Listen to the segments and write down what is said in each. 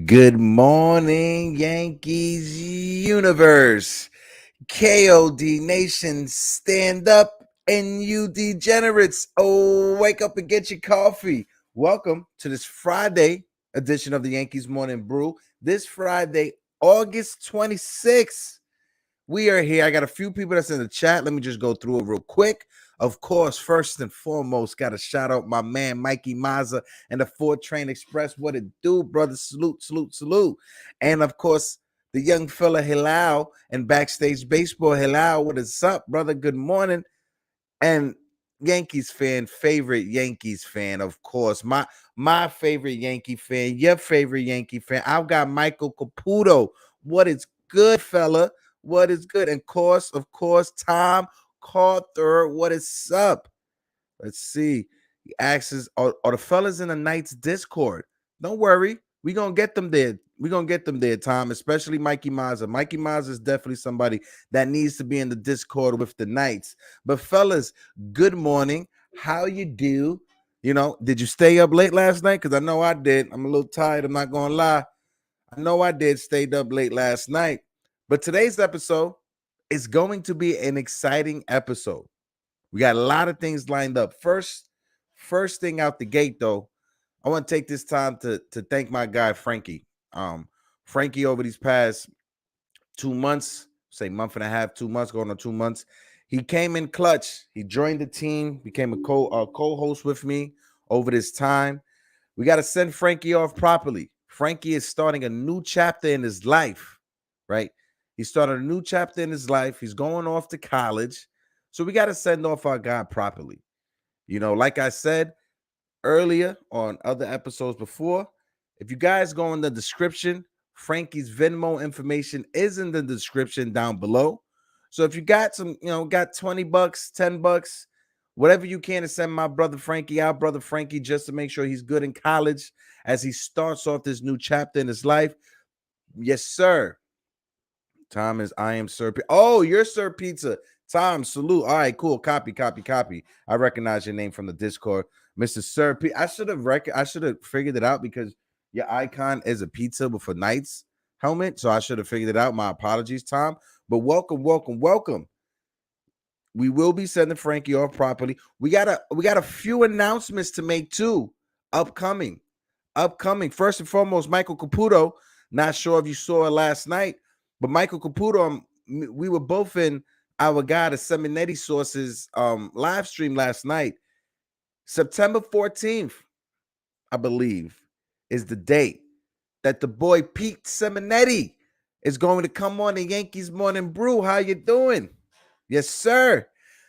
Good morning, Yankees universe. KOD Nation, stand up, and you degenerates. Oh, wake up and get your coffee. Welcome to this Friday edition of the Yankees Morning Brew. This Friday, August 26th. We are here. I got a few people that's in the chat. Let me just go through it real quick. Of course, first and foremost, got to shout out my man Mikey Mazza and the Ford Train Express. What it do, brother? Salute, salute, salute. And of course, the young fella Hilal and Backstage Baseball. Hilal, what is up, brother? Good morning. And Yankees fan, favorite Yankees fan, of course. My favorite Yankee fan, your favorite Yankee fan. I've got Michael Caputo. What is good, fella? What is good? And of course, Tom Carter. What is up? Let's see. He asks, are the fellas in the Knights Discord? Don't worry. We're going to get them there. We're going to get them there, Tom, especially Mikey Mazza. Mikey Mazza is definitely somebody that needs to be in the Discord with the Knights. But fellas, good morning. How you do? Did you stay up late last night? Because I know I did. I'm a little tired. I'm not going to lie. I know I did stayed up late last night. But today's episode is going to be an exciting episode. We got a lot of things lined up. First thing out the gate, though, I want to take this time to thank my guy Frankie. Frankie over these past 2 months, say month and a half, 2 months, going on 2 months, he came in clutch. He joined the team, became a co-host with me over this time. We got to send Frankie off properly. Frankie is starting a new chapter in his life, right? He started a new chapter in his life. He's going off to college. So we got to send off our guy properly. Like I said earlier on other episodes before, if you guys go in the description, Frankie's Venmo information is in the description down below. So if you got got $20, $10, whatever you can to send my brother Frankie, our brother Frankie, just to make sure he's good in college as he starts off this new chapter in his life. Yes, sir. Tom is I am Sir. Oh, you're Sir Pizza. Tom, salute. All right, cool. Copy. I recognize your name from the Discord, Mr. Sir P. I should have figured it out because your icon is a pizza with a Knights helmet. So I should have figured it out. My apologies, Tom. But welcome. We will be sending Frankie off properly. We got a few announcements to make too. Upcoming. First and foremost, Michael Caputo. Not sure if you saw it last night. But Michael Caputo, we were both in our guy, the Seminetti Sources live stream last night. September 14th, I believe, is the date that the boy Pete Seminetti is going to come on the Yankees Morning Brew. How you doing? Yes, sir.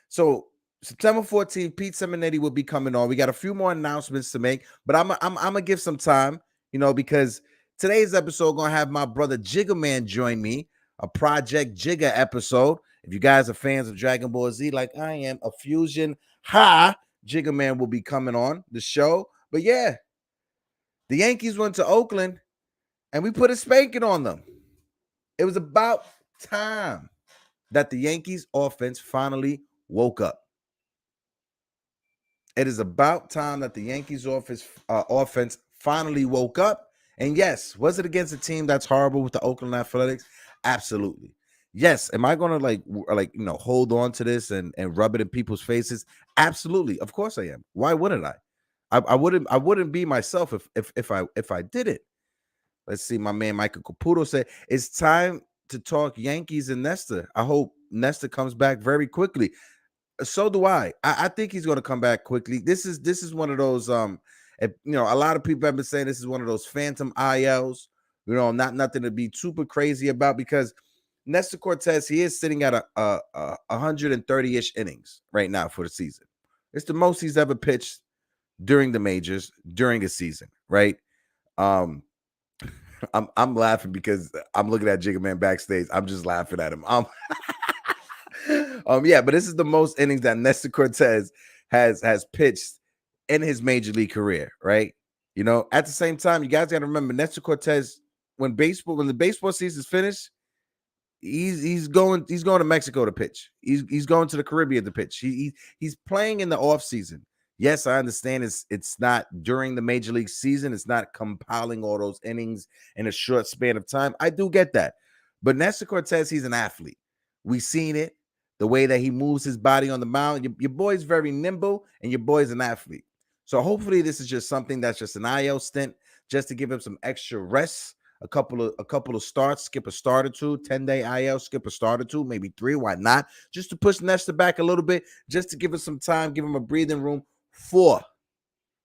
So September 14th, Pete Seminetti will be coming on. We got a few more announcements to make, but I'm gonna give some time, because today's episode gonna have my brother Jigga Man join me, a Project Jigga episode. If you guys are fans of Dragon Ball Z, like I am, a fusion Jigga Man will be coming on the show. But yeah, the Yankees went to Oakland and we put a spanking on them. It was about time that the Yankees offense finally woke up. It is about time that the Yankees offense finally woke up. And yes, was it against a team that's horrible with the Oakland Athletics? Absolutely. Yes. Am I going to hold on to this and rub it in people's faces? Absolutely. Of course I am. Why wouldn't I? I wouldn't be myself if I did it. Let's see. My man Michael Caputo said it's time to talk Yankees and Nestor. I hope Nestor comes back very quickly. So do I. I think he's going to come back quickly. This is one of those a lot of people have been saying this is one of those phantom ILs, not nothing to be super crazy about, because Nestor Cortez, he is sitting at a 130-ish innings right now for the season. It's the most he's ever pitched during the majors during a season, right? I'm laughing because I'm looking at Jigga Man backstage. I'm just laughing at him. Yeah, but this is the most innings that Nestor Cortez has pitched in his major league career, right? At the same time, you guys got to remember Nestor Cortez, when the baseball season's finished, he's going to Mexico to pitch. He's going to the Caribbean to pitch. He's playing in the off season. Yes, I understand it's not during the major league season. It's not compiling all those innings in a short span of time. I do get that. But Nestor Cortez, he's an athlete. We've seen it, the way that he moves his body on the mound. Your boy's very nimble, and your boy's an athlete. So hopefully this is just something that's just an IL stint, just to give him some extra rest. A couple of starts, skip a start or two, 10-day IL, skip a start or two, maybe 3. Why not? Just to push Nestor back a little bit, just to give him some time, give him a breathing room for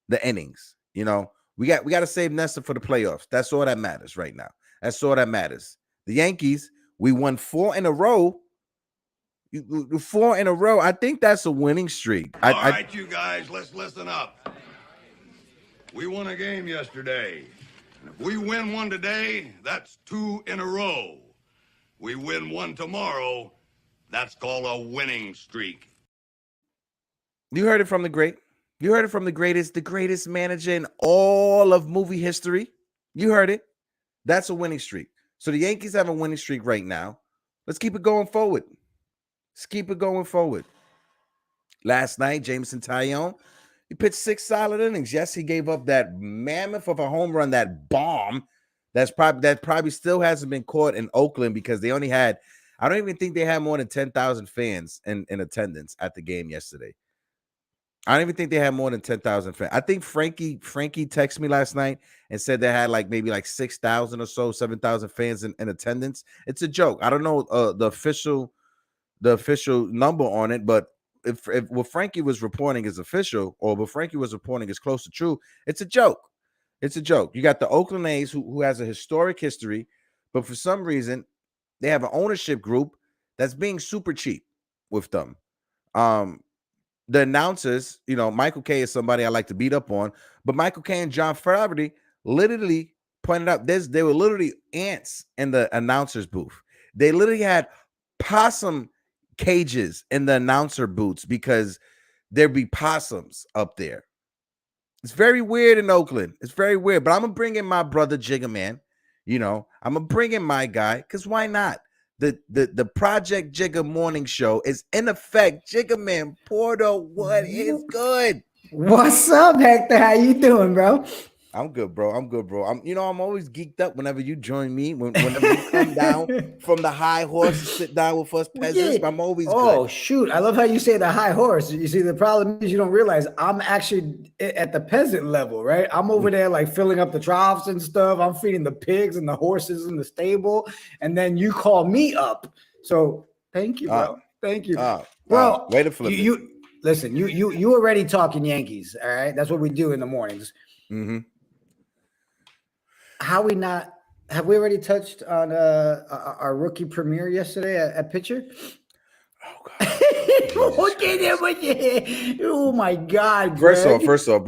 the innings. You know, we got to save Nestor for the playoffs. That's all that matters right now. That's all that matters. The Yankees, we won 4 in a row. 4 in a row. I think that's a winning streak. All right, you guys, let's listen up. We won a game yesterday. And if we win one today, that's 2 in a row. We win one tomorrow, that's called a winning streak. You heard it from the great. You heard it from the greatest manager in all of movie history. You heard it. That's a winning streak. So the Yankees have a winning streak right now. Let's keep it going forward. Let's keep it going forward. Last night, Jameson Taillon, he pitched 6 solid innings. Yes, he gave up that mammoth of a home run, that bomb. That probably still hasn't been caught in Oakland, because they only had, I don't even think they had more than 10,000 fans in attendance at the game yesterday. I don't even think they had more than 10,000 fans. I think Frankie texted me last night and said they had maybe 6,000 or so, 7,000 fans in attendance. It's a joke. I don't know the official number on it, but if what Frankie was reporting is official, or what Frankie was reporting is close to true, it's a joke. It's a joke. You got the Oakland A's who has a historic history, but for some reason they have an ownership group that's being super cheap with them. The announcers, Michael Kay is somebody I like to beat up on, but Michael Kay and John Farabaty literally pointed out there were literally ants in the announcers booth. They literally had possum cages in the announcer booths because there'd be possums up there. It's very weird in Oakland. It's very weird, but I'm going to bring in my brother Jigga Man. I'm going to bring in my guy, because why not? The Project Jigga morning show is in effect. Jigga Man Porto, what is good? What's up, Hector? How you doing, bro? I'm good, bro. I'm always geeked up whenever you join me. Whenever you come down from the high horse and sit down with us peasants, yeah. I'm always good. Oh, shoot. I love how you say the high horse. You see, the problem is you don't realize I'm actually at the peasant level, right? I'm over there filling up the troughs and stuff. I'm feeding the pigs and the horses in the stable. And then you call me up. So thank you, bro. Thank you. Bro, way to flip it. Listen, you already talking Yankees, all right? That's what we do in the mornings. Mm-hmm. Have we already touched on our rookie premiere yesterday at pitcher? Oh God. Oh my God. First off,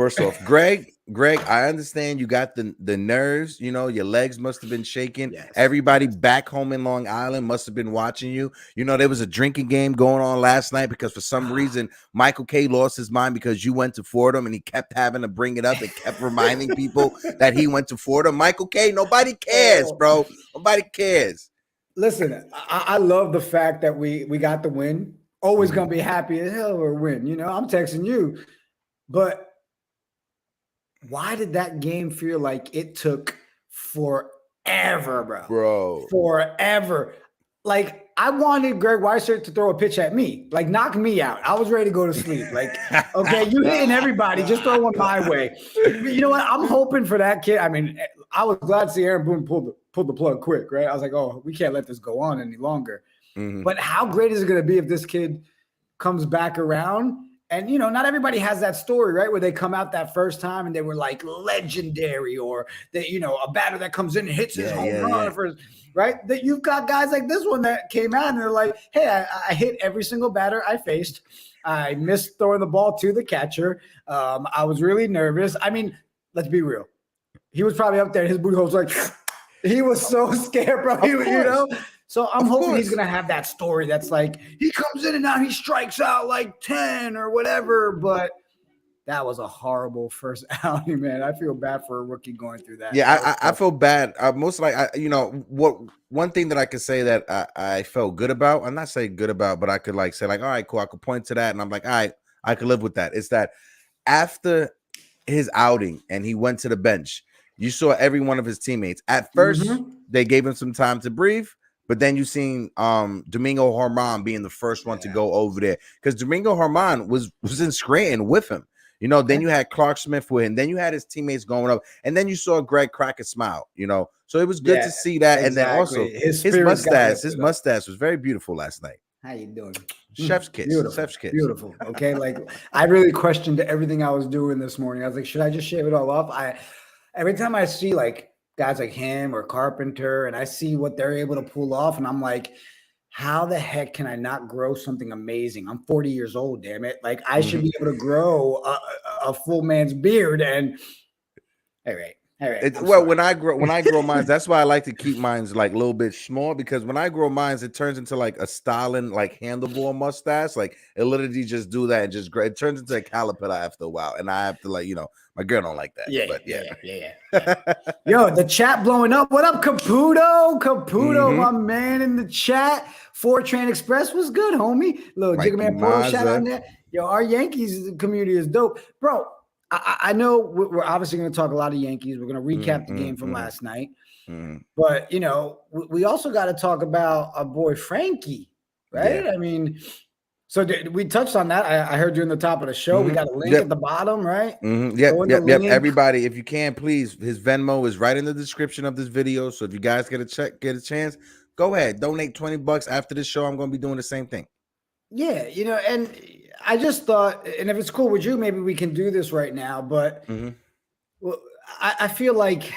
Greg, I understand you got the nerves, your legs must have been shaking. Yes. Everybody back home in Long Island must have been watching you. There was a drinking game going on last night because for some reason Michael Kay lost his mind because you went to Fordham, and he kept having to bring it up and kept reminding people that he went to Fordham. Michael Kay, nobody cares, bro. Nobody cares. Listen, I love the fact that we got the win. Always gonna be happy as hell for a win. I'm texting you, but why did that game feel like it took forever, bro? Forever. I wanted Greg Weissert to throw a pitch at me, knock me out. I was ready to go to sleep. Okay, you hitting everybody, just throw one my way. You know what? I'm hoping for that kid. I mean, I was glad to see Aaron Boone pull the plug quick, right? I was like, oh, we can't let this go on any longer. Mm-hmm. But how great is it going to be if this kid comes back around? And, not everybody has that story, right? Where they come out that first time and they were legendary, or that, a batter that comes in and hits his home run first, right? That you've got guys like this one that came out and they're like, hey, I hit every single batter I faced. I missed throwing the ball to the catcher. I was really nervous. I mean, let's be real. He was probably up there. His booty hole was like, he was so scared, bro. So I'm hoping he's going to have that story that's he comes in and now he strikes out 10 or whatever. But that was a horrible first outing, man. I feel bad for a rookie going through that. Yeah, I feel bad. One thing that I could say that I felt good about, I'm not saying good about, but I could say all right, cool. I could point to that. And I'm like, all right, I could live with that. It's that after his outing and he went to the bench, you saw every one of his teammates. At first, they gave him some time to breathe, but then you seen Domingo Germán being the first one to go over there because Domingo Germán was in Scranton with him. You know, then you had Clark Smith with him. Then you had his teammates going up, and then you saw Greg Cracker smile. You know, so it was good to see that. Exactly. And then also his mustache was very beautiful last night. How you doing? Chef's kiss. Beautiful. Chef's kiss. Beautiful. Okay. Like I really questioned everything I was doing this morning. I was like, should I just shave it all off? Every time I see like guys like him or Carpenter and I see what they're able to pull off, and I'm like, how the heck can I not grow something amazing? I'm 40 years old, damn it. Like I should be able to grow a full man's beard. And all right. When I grow mine, that's why I like to keep mine like a little bit small, because when I grow mine, it turns into like a Stalin like handlebar mustache. Like it literally just do that and just grow. It turns into a caliper after a while, and I have to like, you know, my girl don't like that. Yeah. Yo, the chat blowing up. What up, Caputo, my man in the chat. Fortran Express was good, homie. Little Jigga Man Pro shout out there. Yo, our Yankees community is dope, bro. I know we're obviously going to talk a lot of Yankees. We're going to recap the game from last night. But, you know, we also got to talk about our boy Frankie, right? Yeah. I mean, so we touched on that. I heard you in the top of the show. We got a link at the bottom, right? Yep. Everybody, if you can, please, his Venmo is right in the description of this video. So if you guys get a chance, go ahead. Donate $20 after this show. I'm going to be doing the same thing. Yeah, you know, and I just thought, and if it's cool with you, maybe we can do this right now. But well, I feel like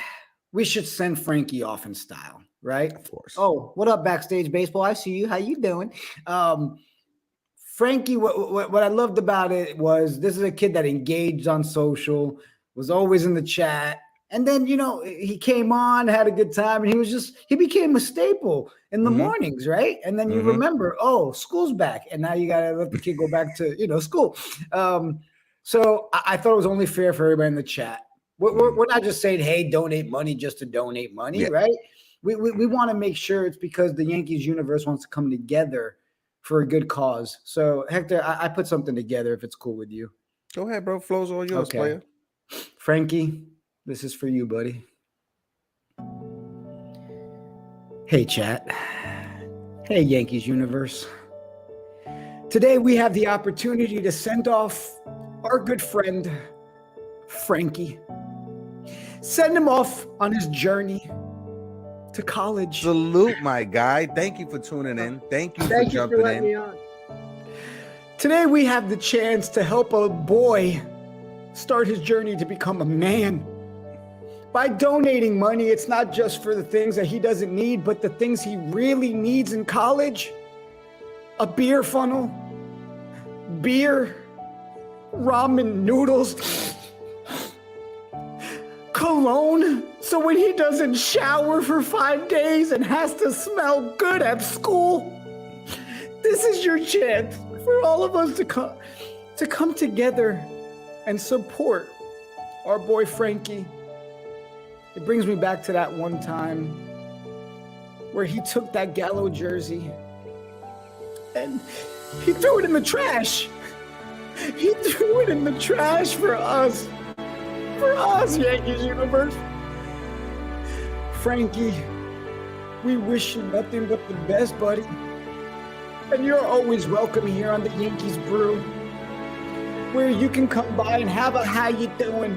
we should send Frankie off in style, right? Of course. Oh, what up, Backstage Baseball? I see you. How you doing? Frankie, what I loved about it was this is a kid that engaged on social, was always in the chat. And then, you know, he came on, had a good time, and he became a staple in the mornings, right? And then you remember, oh, school's back, and now you got to let the kid go back to, you know, school. So I thought it was only fair for everybody in the chat. We're not just saying, hey, donate money just to donate money, right? We want to make sure it's because the Yankees universe wants to come together for a good cause. So, Hector, I put something together if it's cool with you. Go ahead, bro. Flow's all yours, player. Frankie, this is for you, buddy. Hey, chat. Hey, Yankees universe. Today we have the opportunity to send off our good friend, Frankie. Send him off on his journey to college. Salute, my guy. Thank you for tuning in. Thank you for jumping in. Today we have the chance to help a boy start his journey to become a man. By donating money, it's not just for the things that he doesn't need, but the things he really needs in college. A beer funnel, beer, ramen noodles, cologne, so when he doesn't shower for 5 days and has to smell good at school. This is your chance for all of us to come together and support our boy Frankie. It brings me back to that one time where he took that Gallo jersey and he threw it in the trash. He threw it in the trash for us, Yankees universe. Frankie, we wish you nothing but the best, buddy. And you're always welcome here on the Yankees Brew, where you can come by and have a how you doing,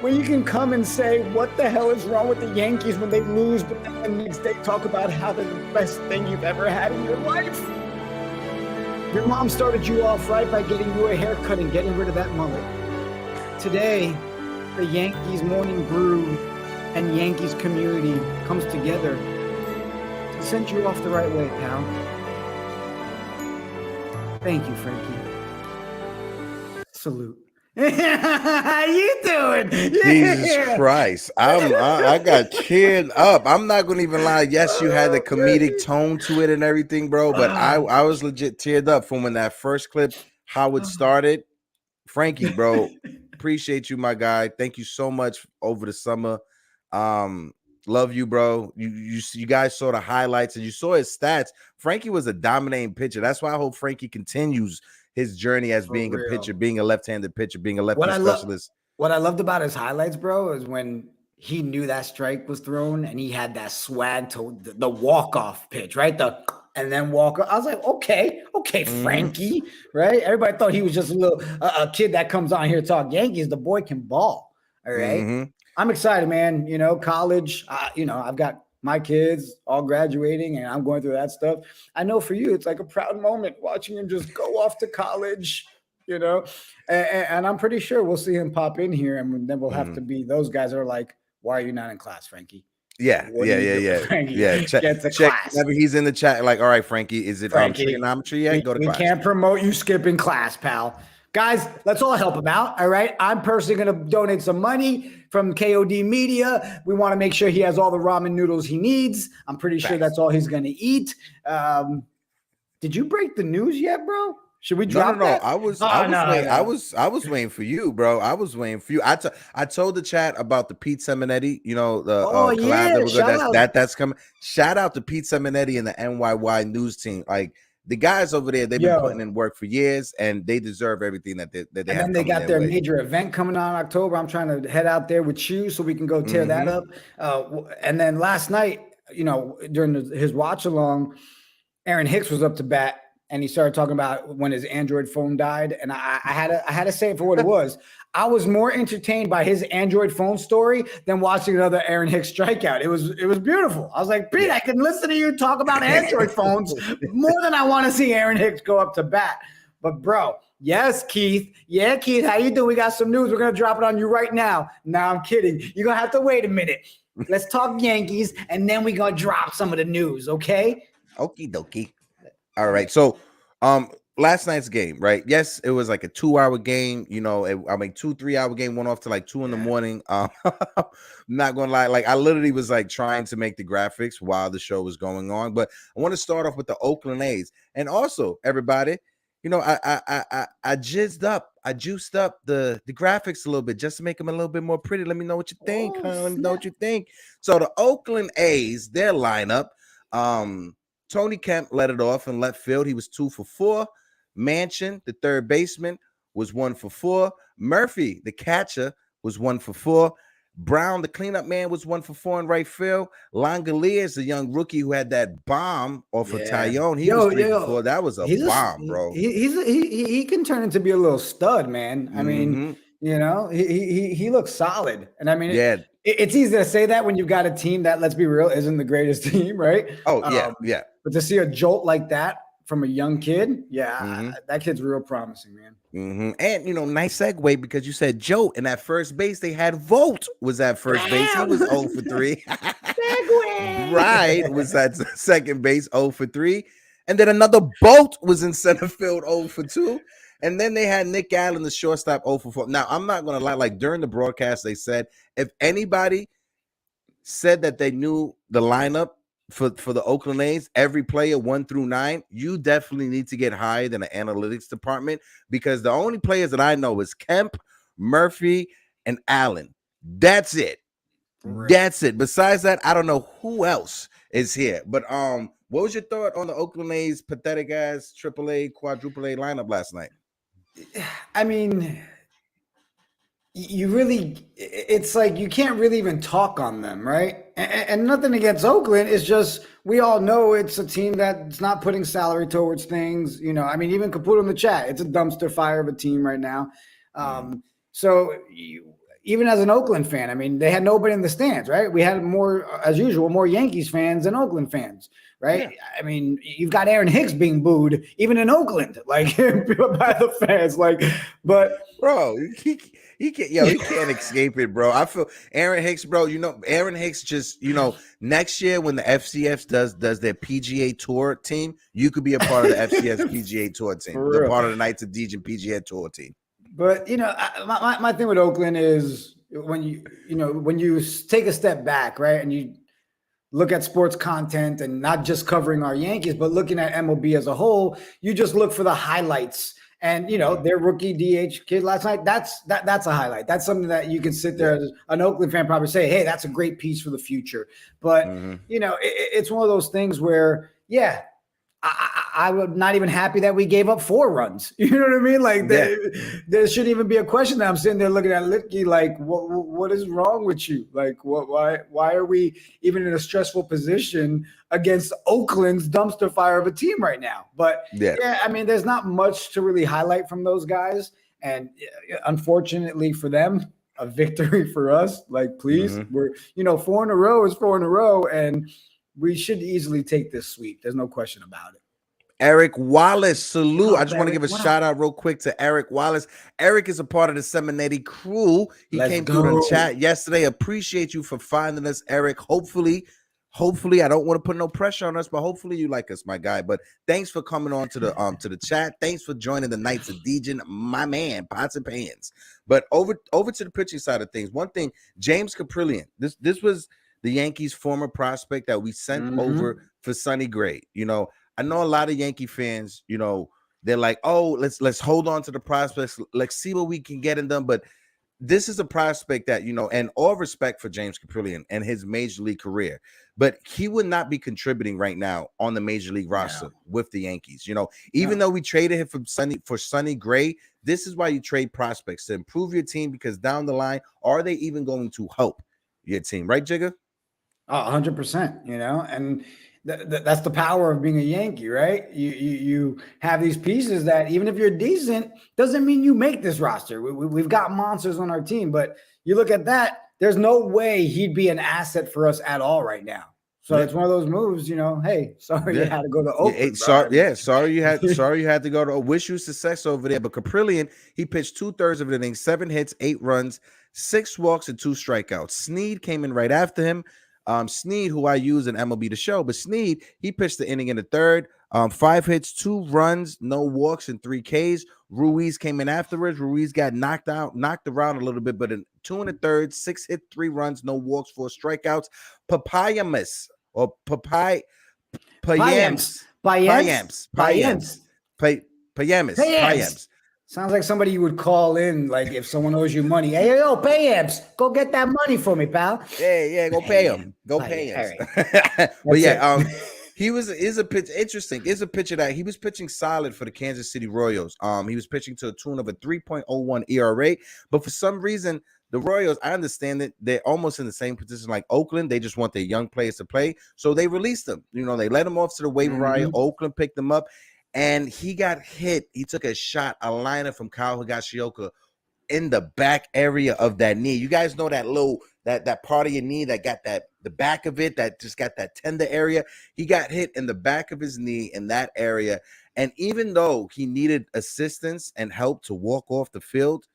where you can come and say what the hell is wrong with the Yankees when they lose, but then the next day talk about how they're the best thing you've ever had in your life. Your mom started you off right by getting you a haircut and getting rid of that mullet. Today, the Yankees Morning Brew and Yankees community comes together to send you off the right way, pal. Thank you, Frankie. Salute. How you doing? Jesus Christ. I got cheered up. I'm not gonna even lie. Yes, you had the comedic tone to it and everything, bro. But I was legit teared up from when that first clip, how it started. Frankie, bro, appreciate you, my guy. Thank you so much over the summer. Love you, bro. You guys saw the highlights and you saw his stats. Frankie was a dominating pitcher. That's why I hope Frankie continues his journey as For being a real. pitcher, being a left-handed pitcher, being a lefty What I love, specialist. what I loved about his highlights, bro, is when he knew that strike was thrown and he had that swag to the walk-off pitch, right? And then walk. I was like, okay, Frankie, right? Everybody thought he was just a kid that comes on here to talk Yankees. The boy can ball. All right. I'm excited, man. You know, college, I've got my kids all graduating and I'm going through that stuff. I know for you, it's like a proud moment watching him just go off to college, you know, and I'm pretty sure we'll see him pop in here and then we'll have to be those guys that are like, why are you not in class, Frankie? Yeah. Frankie? Check Get to class. class. He's in the chat. Like, all right, Frankie, is it Frankie, trigonometry yet? Go to we class. can't promote you skipping class, pal. Guys, let's all help him out. All right. I'm personally going to donate some money from KOD Media. We want to make sure he has all the ramen noodles he needs. I'm pretty sure that's all he's going to eat. Did you break the news yet, bro? Should we drop that? I was waiting for you, bro. I was waiting for you. I told the chat about the Pete Seminetti, the collab that's coming. Shout out to Pete Seminetti and the NYY news team. Like, the guys over there, they've been putting in work for years, and they deserve everything that they have. And then they got their major event coming on in October. I'm trying to head out there with you so we can go tear that up. And then last night, during his watch along, Aaron Hicks was up to bat, and he started talking about when his Android phone died. And I had to say it for what it was. I was more entertained by his Android phone story than watching another Aaron Hicks strikeout. It was beautiful. I was like, Pete, I can listen to you talk about Android phones more than I want to see Aaron Hicks go up to bat. But bro, yes, Keith. Yeah, Keith, how you doing? We got some news. We're gonna drop it on you right now. No, I'm kidding. You're gonna have to wait a minute. Let's talk Yankees, and then we're gonna drop some of the news, okay? Okie dokie. All right. So last night's game, right? Yes, it was like a 2-hour game. 2-3 hour game went off to like 2 in the morning. I'm not gonna lie, like I literally was like trying to make the graphics while the show was going on. But I want to start off with the Oakland A's, and also everybody, I juiced up the graphics a little bit just to make them a little bit more pretty. Let me know what you think. Let me know what you think. So the Oakland A's, their lineup, Tony Kemp led it off in left field. He was 2 for 4. Manchin, the third baseman, was 1 for 4. Murphy, the catcher, was 1 for 4. Brown, the cleanup man, was 1 for 4 in right field. Langoliers, the young rookie who had that bomb off of Tyone, he was 3 for 4. That was a bomb, bro. He can turn into be a little stud, man. I mean, he looks solid, and I mean, it's easy to say that when you've got a team that, let's be real, isn't the greatest team, right? Oh yeah. But to see a jolt like that from a young kid, that kid's real promising, man. And nice segue because you said jolt, and at first base they had Volt was at first base. He was 0 for 3. Segue. Right, was at second base 0 for 3, and then another Bolt was in center field 0 for 2. And then they had Nick Allen, the shortstop, 0 for 4. Now, I'm not going to lie. Like, during the broadcast, they said if anybody said that they knew the lineup for the Oakland A's, every player 1 through 9, you definitely need to get hired in the analytics department, because the only players that I know is Kemp, Murphy, and Allen. That's it. Right. That's it. Besides that, I don't know who else is here. But what was your thought on the Oakland A's pathetic ass AAA, quadruple A lineup last night? I mean, it's like you can't really even talk on them, right? And nothing against Oakland. It's just we all know it's a team that's not putting salary towards things. I mean, even Caputo in the chat, it's a dumpster fire of a team right now. Even as an Oakland fan, I mean, they had nobody in the stands, right? We had as usual, more Yankees fans than Oakland fans, right? Yeah. I mean, you've got Aaron Hicks being booed, even in Oakland, like by the fans, like. But bro, he can't escape it, bro. I feel Aaron Hicks, bro. Aaron Hicks just, next year when the FCS does their PGA Tour team, you could be a part of the FCS PGA Tour team, the part of the Knights of Dejan PGA Tour team. But my thing with Oakland is when you take a step back, right, and you look at sports content and not just covering our Yankees, but looking at MLB as a whole, you just look for the highlights. And their rookie DH kid last night, that's a highlight. That's something that you can sit there as an Oakland fan probably say, hey, that's a great piece for the future. But it's one of those things where I'm not even happy that we gave up 4 runs. You know what I mean? Like there shouldn't even be a question that I'm sitting there looking at Litke like, what is wrong with you? Like, why are we even in a stressful position against Oakland's dumpster fire of a team right now? But yeah, I mean, there's not much to really highlight from those guys. And unfortunately for them, a victory for us. Like, please, we're 4 in a row is 4 in a row, and we should easily take this sweep. There's no question about it. Eric Wallace, salute. I just want to give a shout out real quick to Eric Wallace. Eric is a part of the Seminetti crew. He came through the chat yesterday. Appreciate you for finding us, Eric. Hopefully, I don't want to put no pressure on us, but hopefully you like us, my guy. But thanks for coming on to the chat. Thanks for joining the Knights of Dejan, my man, pots and pans. But over to the pitching side of things. One thing, James Caprillion. This was the Yankees' former prospect that we sent over for Sonny Gray. I know a lot of Yankee fans, they're like, oh, let's hold on to the prospects. Let's see what we can get in them. But this is a prospect that, and all respect for James Caprillion and his major league career, but he would not be contributing right now on the major league roster with the Yankees. Even though we traded him for Sonny Gray, this is why you trade prospects, to improve your team, because down the line, are they even going to help your team? Right, Jigga? 100%, and that's the power of being a Yankee, right? You have these pieces that even if you're decent, doesn't mean you make this roster. We've got monsters on our team, but you look at that, there's no way he'd be an asset for us at all right now. So it's one of those moves, hey, sorry you had to go to Oakland. Sorry you had to go to wish you success over there. But Caprillion, he pitched 2/3 of the inning, 7 hits, 8 runs, 6 walks, and 2 strikeouts. Snead came in right after him. Snead, who I use in MLB The Show, but Snead, he pitched the inning in the 3rd, 5 hits, 2 runs, no walks, and 3 Ks. Ruiz came in afterwards. Ruiz got knocked around a little bit, but in 2 1/3, 6 hit, 3 runs, no walks, 4 strikeouts. Papayamas or Payams. Sounds like somebody you would call in, like if someone owes you money. Hey, yo, Payams, go get that money for me, pal. Yeah, go pay him. Go pay him. But yeah, is a pitch interesting. Is a pitcher that he was pitching solid for the Kansas City Royals. He was pitching to a tune of a 3.01 ERA, but for some reason, the Royals, I understand that they're almost in the same position like Oakland. They just want their young players to play, so they released them. They let him off to the waiver wire. Oakland picked him up. And he got hit. He took a liner from Kyle Higashioka in the back area of that knee. You guys know that that part of your knee that got the back of it that just got that tender area. He got hit in the back of his knee in that area. And even though he needed assistance and help to walk off the field,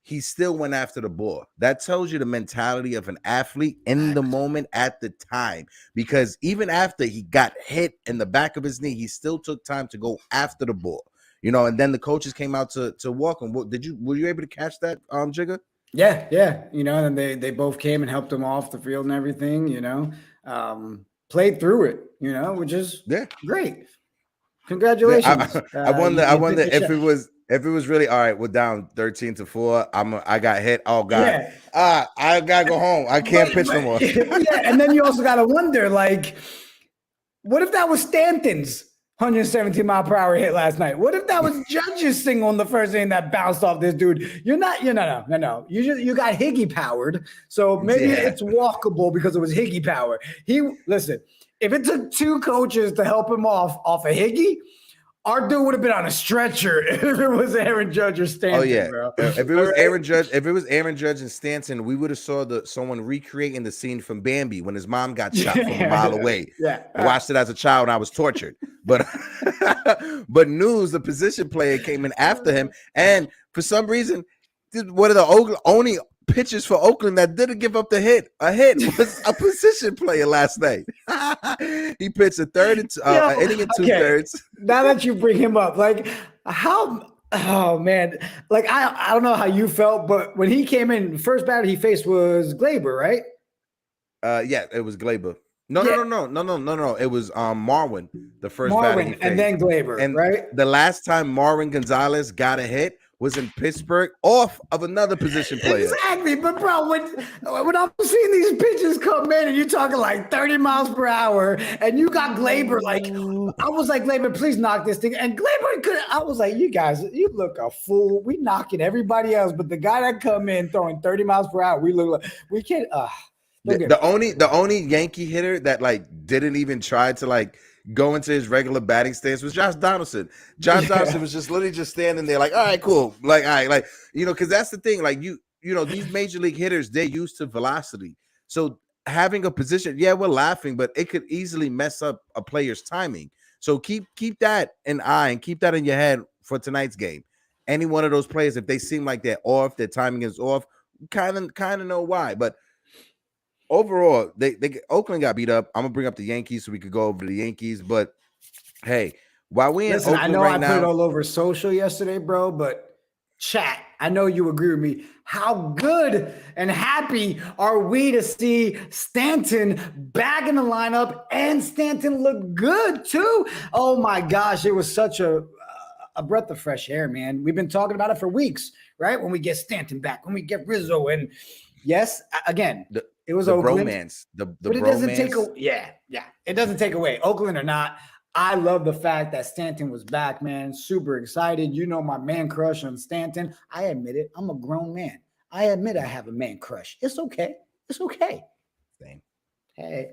he still went after the ball. That tells you the mentality of an athlete in the moment at the time, because even after he got hit in the back of his knee, he still took time to go after the ball, and then the coaches came out to walk him. Were you able to catch that, Jigga? Yeah. And they both came and helped him off the field and everything, played through it, which is great. Congratulations. I wonder if it was really all right. We're down 13-4. I got hit. Oh God. Yeah. I gotta go home. I can't pitch no more. Yeah, and then you also gotta wonder, like, what if that was Stanton's 117-mile-per-hour hit last night? What if that was Judge's single in the first inning that bounced off this dude? No. You got Higgy powered, so maybe it's walkable because it was Higgy power. Listen. If it took 2 coaches to help him off a Higgy, our dude would have been on a stretcher if it was Aaron Judge or Stanton. Oh yeah, bro. If it was Aaron Judge and Stanton, we would have saw someone recreating the scene from Bambi when his mom got shot from a mile away. Yeah, I watched it as a child and I was tortured. But News, the position player, came in after him, and for some reason, one of the only pitchers for Oakland that didn't give up a hit was a position player last night. He pitched a third an inning and 2/3. Now that you bring him up, like oh man, like I don't know how you felt, but when he came in, first batter he faced was Glaber, right? Yeah, it was Glaber. No. It was Marwin, the first batter he faced. And then Glaber, and right? The last time Marwin Gonzalez got a hit was in Pittsburgh off of another position player. Exactly. But bro, when I'm seeing these pitches come in and you're talking like 30 miles per hour and you got Glaber, like I was like, Glaber, please knock this thing. And Glaber could, I was like, you guys, you look a fool. We knocking everybody else, but the guy that come in throwing 30 miles per hour, we look like we can't The only Yankee hitter that like didn't even try to like go into his regular batting stance was Josh Donaldson. Josh Donaldson was just literally just standing there like, all right, cool. Like, all right, like, because that's the thing. Like these major league hitters, they're used to velocity. So having a position, yeah, we're laughing, but it could easily mess up a player's timing. So keep that in eye and keep that in your head for tonight's game. Any one of those players, if they seem like they're off, their timing is off, kind of know why. But overall, they Oakland got beat up. I'm gonna bring up the Yankees so we could go over the Yankees. But hey, while we in Oakland I know right I put it now, all over social yesterday, bro, but chat, I know you agree with me. How good and happy are we to see Stanton back in the lineup, and Stanton looked good too. Oh my gosh, it was such a breath of fresh air, man. We've been talking about it for weeks, right? When we get Stanton back, when we get Rizzo, and yes, again. It was Oakland. Bromance. But it doesn't take away. It doesn't take away. Oakland or not, I love the fact that Stanton was back, man. Super excited. You know my man crush on Stanton. I admit it. I'm a grown man. I admit I have a man crush. It's okay. It's okay. Same. Hey.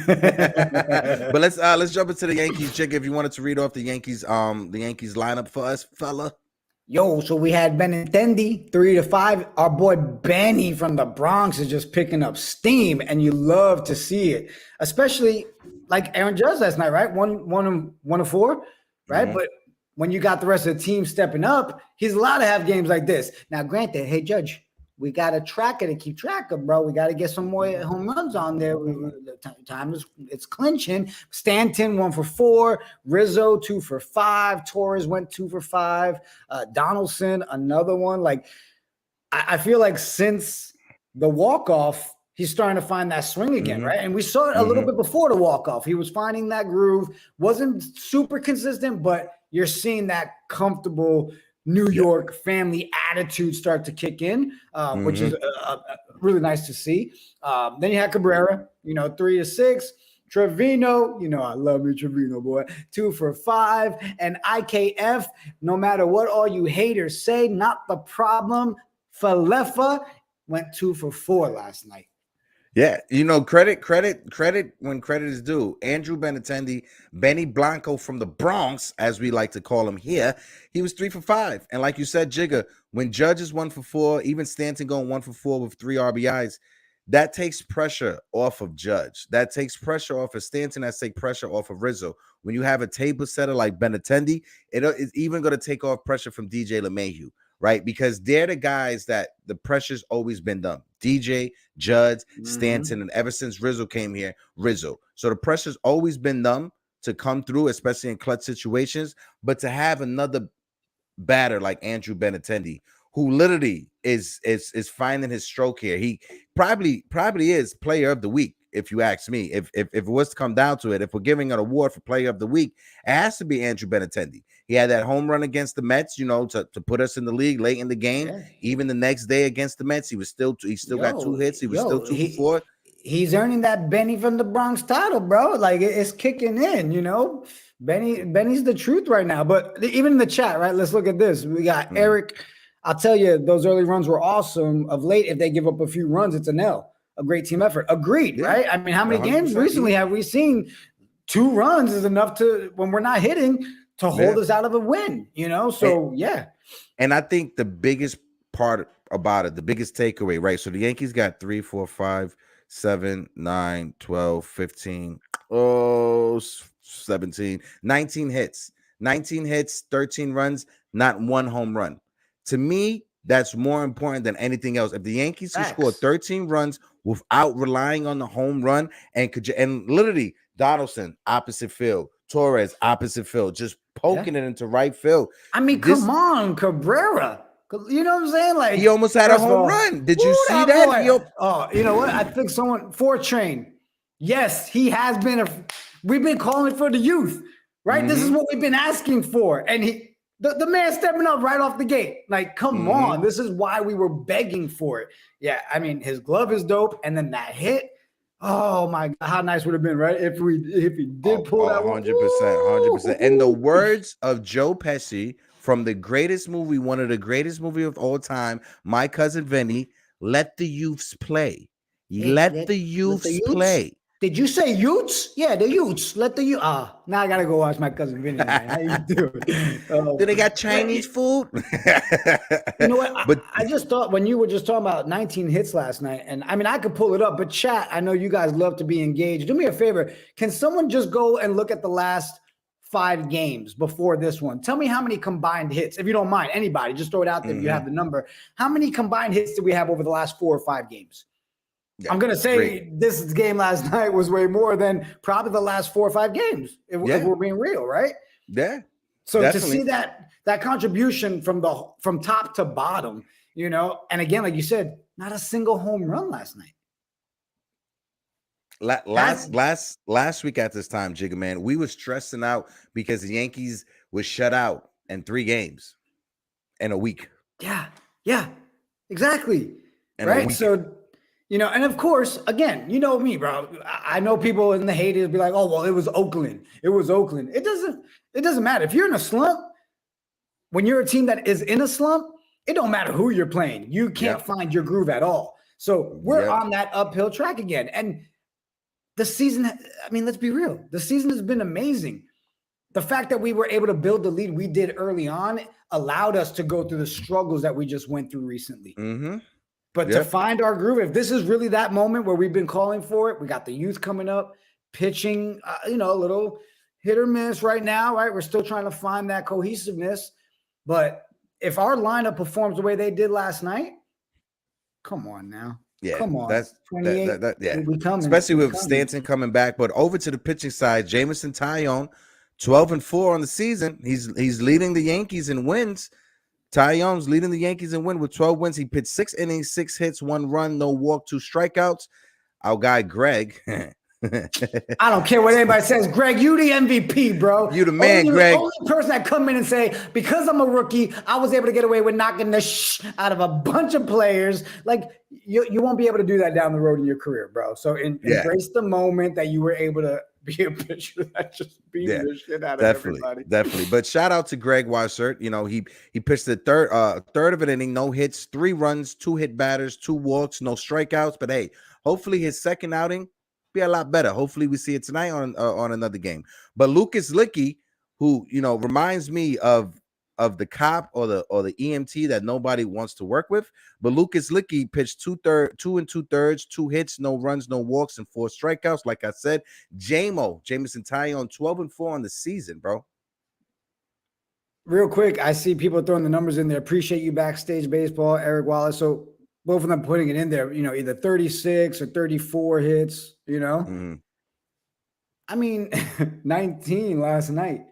But let's jump into the Yankees. Chick, if you wanted to read off the Yankees lineup for us, fella. Yo, so we had Benintendi 3-5. Our boy Benny from the Bronx is just picking up steam, and you love to see it, especially like Aaron Judge last night, right? One of four, right? Mm-hmm. But when you got the rest of the team stepping up, he's allowed to have games like this. Now, granted, hey Judge, we got to track it and keep track of, bro. We got to get some more home runs on there. Time it's clinching. Stanton 1 for 4, Rizzo 2 for 5, Torres went 2 for 5, Donaldson another one. Like I feel like since the walk-off, he's starting to find that swing again, right? And we saw it a little bit before the walk-off. He was finding that groove, wasn't super consistent, but you're seeing that comfortable New York family attitude start to kick in, which is really nice to see. Then you had Cabrera, 3-6. Trevino, I love me Trevino, boy. 2 for 5. And IKF, no matter what all you haters say, not the problem. Falefa went 2 for 4 last night. Yeah, credit when credit is due. Andrew Benintendi, Benny Blanco from the Bronx, as we like to call him here, he was 3 for 5. And like you said, Jigga, when Judge is 1 for 4, even Stanton going 1 for 4 with 3 RBIs, that takes pressure off of Judge. That takes pressure off of Stanton. That takes pressure off of Rizzo. When you have a table setter like Benintendi, it is even going to take off pressure from DJ LeMahieu, right? Because they're the guys that the pressure's always been done. DJ, Judge, Stanton, and ever since Rizzo came here, Rizzo. So the pressure's always been them to come through, especially in clutch situations. But to have another batter like Andrew Benintendi, who literally is finding his stroke here, he probably is player of the week. If you ask me, if it was to come down to it, if we're giving an award for player of the week, it has to be Andrew Benintendi. He had that home run against the Mets, to put us in the league late in the game. Yeah. Even the next day against the Mets, he still got 2 hits. He was still 2 for 4. He's earning that Benny from the Bronx title, bro. Like it's kicking in, Benny's the truth right now. But even in the chat, right? Let's look at this. We got Eric. I'll tell you, those early runs were awesome. Of late, if they give up a few runs, it's an L. A great team effort. Agreed, right? I mean, how many games recently have we seen 2 runs is enough to, when we're not hitting, to hold us out of a win, So, yeah. And I think the biggest part about it, the biggest takeaway, right? So the Yankees got 3, 4, 5, 7, 9, 12, 15, 17, 19 hits. 19 hits, 13 runs, not 1 home run. To me, that's more important than anything else. If the Yankees can score 13 runs without relying on the home run, and literally Donaldson opposite field, Torres opposite field, just poking it into right field. I mean, come on, Cabrera. You know what I'm saying? Like he almost had a home run. Did you see that? Oh, you know what? I think someone 4-train. Yes, he has been we've been calling for the youth, right? This is what we've been asking for, and The man stepping up right off the gate. Like, come on. This is why we were begging for it. Yeah, I mean, his glove is dope. And then that hit. Oh my God, how nice would have been, right? If he did pull that 100%, 100%. And the words of Joe Pesci from the greatest movie, one of the greatest movies of all time, My Cousin Vinny, let the youths play. Let the youths play. Did you say Utes? Yeah, the Utes. Let the Utes. Now I gotta go watch My Cousin Vinny. Man. How you doing? Do they got Chinese food? You know what? But I just thought when you were just talking about 19 hits last night, and I mean I could pull it up, but chat, I know you guys love to be engaged. Do me a favor. Can someone just go and look at the last 5 games before this one? Tell me how many combined hits, if you don't mind. Anybody, just throw it out there if you have the number. How many combined hits did we have over the last 4 or 5 games? Yeah, I'm going to say this game last night was way more than probably the last 4 or 5 games, if we're being real, right? Yeah. So definitely. To see that contribution from top to bottom, you know, and again, like you said, not a single home run last night. Last week at this time, Jigga Man, we were stressing out because the Yankees was shut out in 3 games in a week. Yeah, exactly. Right. So, you know, and of course, again, you know me, bro. I know people in the haters be like, "Oh, well, it was Oakland. It was Oakland." It doesn't matter. If you're in a slump, when you're a team that is in a slump, it don't matter who you're playing. You can't find your groove at all. So we're on that uphill track again. And the season, I mean, let's be real. The season has been amazing. The fact that we were able to build the lead we did early on allowed us to go through the struggles that we just went through recently. But to find our groove, if this is really that moment where we've been calling for it, we got the youth coming up, pitching, you know, a little hit or miss right now, right? We're still trying to find that cohesiveness. But if our lineup performs the way they did last night, come on now. Yeah, come on. That's 28. We'll coming, especially with Stanton coming back. But over to the pitching side, Jameson Taillon, 12-4 on the season. He's leading the Yankees in wins. Taillon's leading the Yankees in win with 12 wins. He pitched 6 innings, 6 hits, 1 run, no walk, 2 strikeouts. Our guy Greg. I don't care what anybody says. Greg, you the MVP, bro. You the man, Greg. The only person that come in and say, because I'm a rookie, I was able to get away with knocking the out of a bunch of players. Like, you won't be able to do that down the road in your career, bro. So embrace the moment that you were able to be a pitcher that just beat the shit out of everybody. Definitely. But shout out to Greg Weissert. You know, he pitched the third of an inning, no hits, 3 runs, 2 hit batters, 2 walks, no strikeouts. But hey, hopefully his second outing be a lot better. Hopefully we see it tonight on another game. But Lucas Licky, who, you know, reminds me of the cop or the EMT that nobody wants to work with. But Lucas Licky pitched 2 2/3, 2 hits, no runs, no walks, and 4 strikeouts. Like I said, Jameson Taillon, 12-4 on the season, bro. Real quick, I see people throwing the numbers in there. Appreciate you, Backstage Baseball, Eric Wallace. So both of them putting it in there, you know, either 36 or 34 hits, you know. I mean, 19 last night.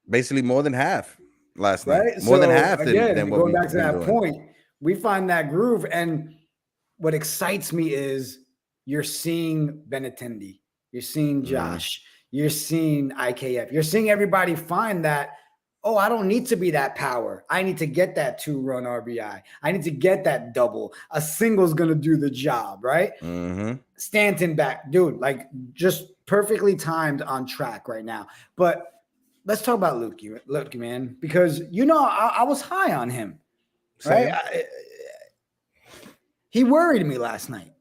Basically more than half last night. Right? More than half than what going back to that point, we find that groove. And what excites me is you're seeing Benintendi, you're seeing Josh, you're seeing IKF, you're seeing everybody find that, oh, I don't need to be that power. I need to get that 2-run RBI. I need to get that double. A single's going to do the job, right? Stanton back. Dude, like just perfectly timed on track right now. But let's talk about Lukey, man, because, you know, I was high on him, right? He worried me last night.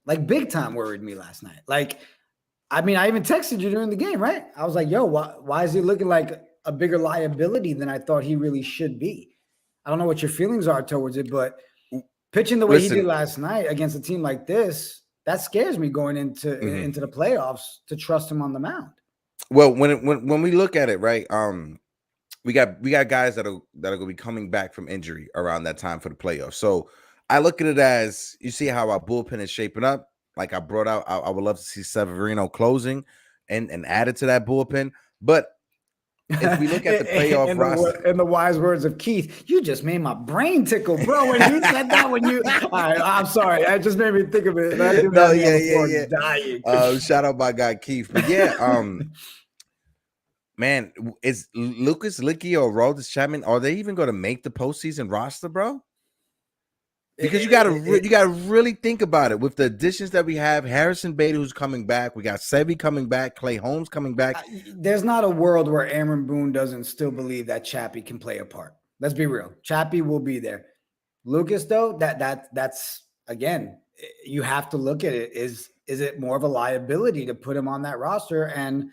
Like big time worried me last night. Like, I mean, I even texted you during the game, right? I was like, yo, why is he looking like a bigger liability than I thought he really should be? I don't know what your feelings are towards it, but pitching the way he did last night against a team like this, that scares me going into the playoffs to trust him on the mound. Well, when we look at it, right, we got guys that are going to be coming back from injury around that time for the playoffs. So I look at it as, you see how our bullpen is shaping up. Like I brought out, I would love to see Severino closing and added to that bullpen, but if we look at the playoff roster, in the wise words of Keith, you just made my brain tickle, bro. When you said that, all right, I'm sorry, I just made me think of it. Dying. Shout out my guy Keith, but yeah, Man, is Lucas Licky or Aroldis Chapman, are they even going to make the postseason roster, bro? Because you gotta really think about it. With the additions that we have, Harrison Bader who's coming back, we got Sevy coming back, Clay Holmes coming back. There's not a world where Aaron Boone doesn't still believe that Chappie can play a part. Let's be real. Chappie will be there. Lucas, though, that's again, you have to look at it. Is it more of a liability to put him on that roster and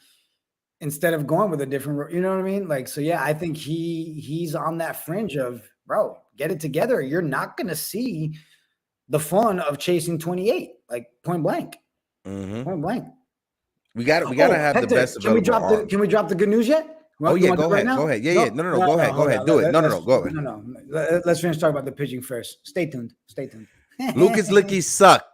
instead of going with a different, you know what I mean? Like, so yeah, I think he's on that fringe of, bro, get it together. You're not going to see the fun of chasing 28, like point blank. Point blank. We got to have Hector, the best available arms. Can we drop the good news yet? Go ahead. Go ahead. Yeah. No. Go ahead. Do it. No. Go ahead. No. Let's finish talking about the pitching first. Stay tuned. Lucas Licky sucked.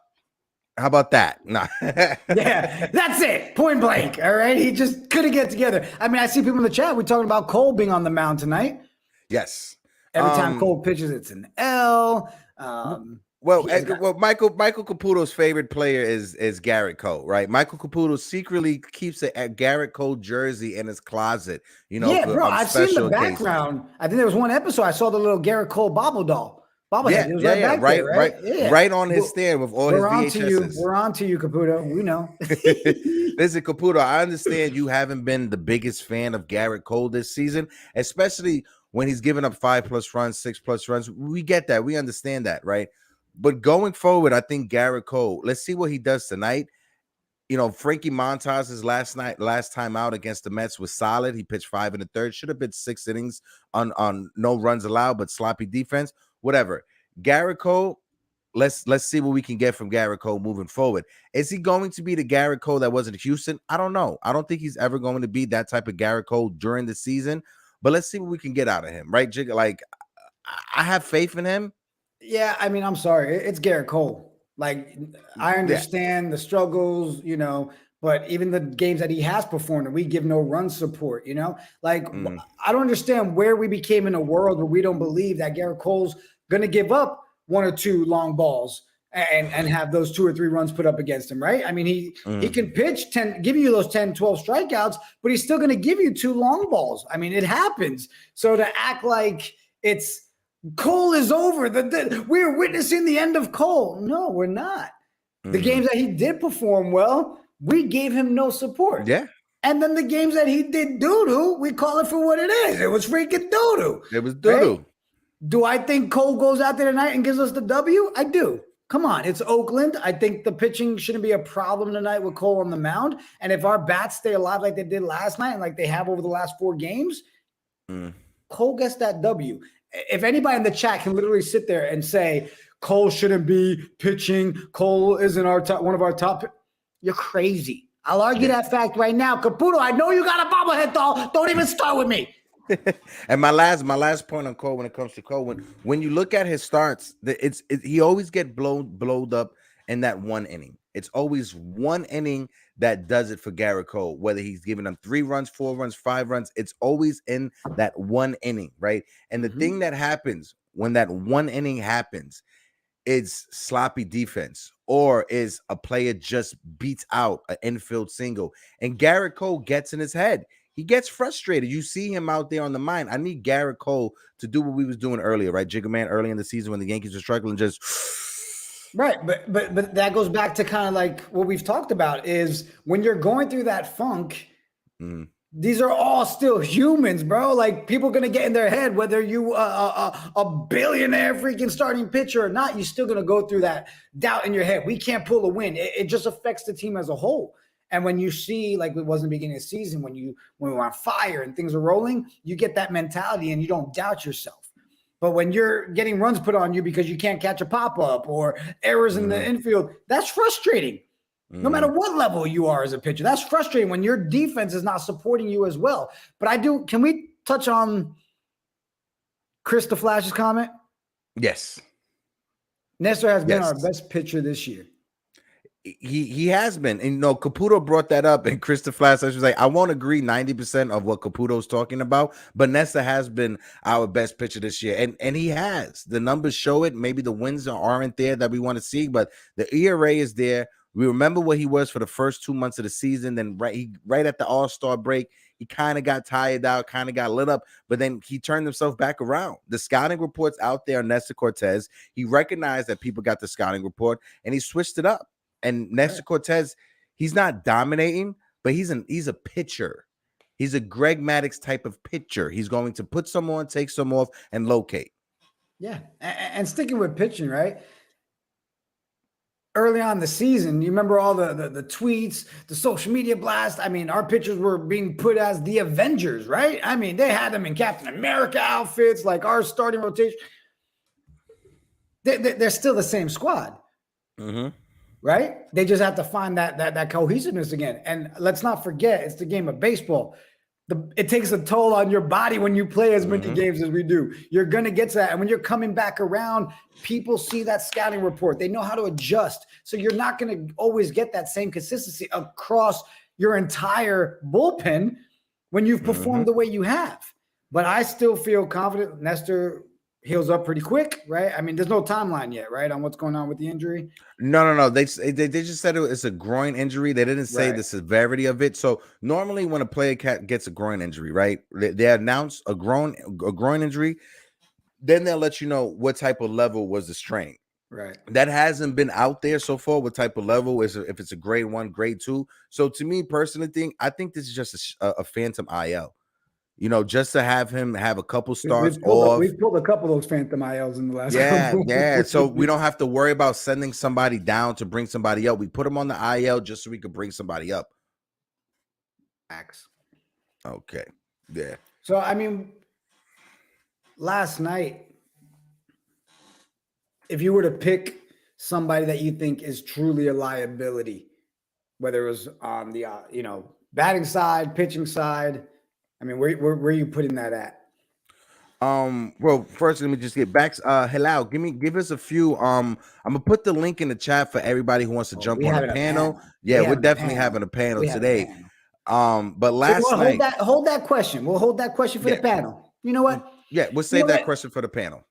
How about that? Nah. Yeah, that's it. Point blank. All right. He just couldn't get together. I mean, I see people in the chat. We're talking about Cole being on the mound tonight. Yes. Every time Cole pitches, it's an L. Michael Caputo's favorite player is Garrett Cole, right? Michael Caputo secretly keeps a Garrett Cole jersey in his closet. You know, yeah, bro. I've seen the background. I think there was one episode I saw the little Garrett Cole bobblehead. Right on his stand with all his VHSs. We're on to you, Caputo. We know. Listen, Caputo, I understand you haven't been the biggest fan of Garrett Cole this season, especially when he's given up 5+ runs, 6+ runs. We get that. We understand that, right? But going forward, I think Garrett Cole, let's see what he does tonight. You know, Frankie Montas's last time out against the Mets was solid. He pitched 5 1/3. Should have been 6 innings on no runs allowed, but sloppy defense. Whatever. Garrett Cole, let's see what we can get from Garrett Cole moving forward. Is he going to be the Garrett Cole that was in Houston? I don't know. I don't think he's ever going to be that type of Garrett Cole during the season. But let's see what we can get out of him, right, Jig? Like, I have faith in him. Yeah, I mean, I'm sorry. It's Garrett Cole. Like, I understand the struggles, you know, but even the games that he has performed, and we give no run support, you know? Like, I don't understand where we became in a world where we don't believe that Garrett Cole's going to give up 1 or 2 long balls and have those 2 or 3 runs put up against him, right? I mean, he can pitch 10, give you those 10, 12 strikeouts, but he's still going to give you 2 long balls. I mean, it happens. So to act like it's Cole is over, we're witnessing the end of Cole. No, we're not. The games that he did perform well, we gave him no support. Yeah. And then the games that he did doo-doo, we call it for what it is. It was freaking doo-doo. It was doo-doo. Right? Do I think Cole goes out there tonight and gives us the W? I do. Come on, it's Oakland. I think the pitching shouldn't be a problem tonight with Cole on the mound. And if our bats stay alive like they did last night and like they have over the last 4 games, Cole gets that W. If anybody in the chat can literally sit there and say, Cole shouldn't be pitching, Cole isn't one of our top, you're crazy. I'll argue that fact right now. Caputo, I know you got a bobblehead doll. Don't even start with me. And my last point on Cole when it comes to Cole, when you look at his starts, he always get blowed up in that 1 inning. It's always 1 inning that does it for Garrett Cole, whether he's giving them 3 runs, 4 runs, 5 runs. It's always in that 1 inning, right? And the thing that happens when that 1 inning happens is sloppy defense, or is a player just beats out an infield single. And Garrett Cole gets in his head. He gets frustrated. You see him out there on the mind. I need Garrett Cole to do what we was doing earlier, right? Jigga Man, early in the season when the Yankees were struggling, just right. But that goes back to kind of like what we've talked about is when you're going through that funk, these are all still humans, bro. Like, people are going to get in their head, whether you a billionaire freaking starting pitcher or not, you're still going to go through that doubt in your head. We can't pull a win. It just affects the team as a whole. And when you see, like it was in the beginning of the season, when we were on fire and things are rolling, you get that mentality and you don't doubt yourself. But when you're getting runs put on you because you can't catch a pop-up or errors in the infield, that's frustrating. No matter what level you are as a pitcher, that's frustrating when your defense is not supporting you as well. But can we touch on Chris the Flash's comment? Yes. Nestor has been our best pitcher this year. He has been, and Caputo brought that up, and Chris the Flash was like, I won't agree 90% of what Caputo's talking about, but Nesta has been our best pitcher this year, and he has. The numbers show it. Maybe the wins aren't there that we want to see, but the ERA is there. We remember what he was for the first 2 months of the season. Then right at the All-Star break, he kind of got tired out, kind of got lit up, but then he turned himself back around. The scouting reports out there on Nestor Cortez. He recognized that people got the scouting report, and he switched it up. And Nestor Cortez, he's not dominating, but he's a pitcher. He's a Greg Maddux type of pitcher. He's going to put some on, take some off, and locate. Yeah, and sticking with pitching, right? Early on in the season, you remember all the tweets, the social media blast. I mean, our pitchers were being put as the Avengers, right? I mean, they had them in Captain America outfits, like our starting rotation. They're still the same squad, right? They just have to find that cohesiveness again. And let's not forget, it's the game of baseball. It takes a toll on your body when you play as many games as we do. You're going to get to that. And when you're coming back around, people see that scouting report. They know how to adjust. So you're not going to always get that same consistency across your entire bullpen when you've performed the way you have. But I still feel confident Nestor heals up pretty quick, right? I mean, there's no timeline yet, right, on what's going on with the injury? No. They just said it's a groin injury. They didn't say the severity of it. So normally when a player gets a groin injury, right, they announce a groin injury, then they'll let you know what type of level was the strain. Right. That hasn't been out there so far. What type of level is if it's a grade 1, grade 2? So to me personally, I think this is just a phantom IL. You know, just to have him have a couple starts off. We've pulled a couple of those phantom ILs in the last couple. Yeah. So we don't have to worry about sending somebody down to bring somebody up. We put him on the IL just so we could bring somebody up. Max. Okay. Yeah. So, I mean, last night, if you were to pick somebody that you think is truly a liability, whether it was on the, batting side, pitching side, I mean, where are you putting that at? Well, first let me just get back. Hello, give us a few. I'm gonna put the link in the chat for everybody who wants to jump on the panel. Yeah, we're definitely having a panel today. But last night, hold that question. We'll hold that question for the panel. You know what? Yeah, we'll save that question for the panel.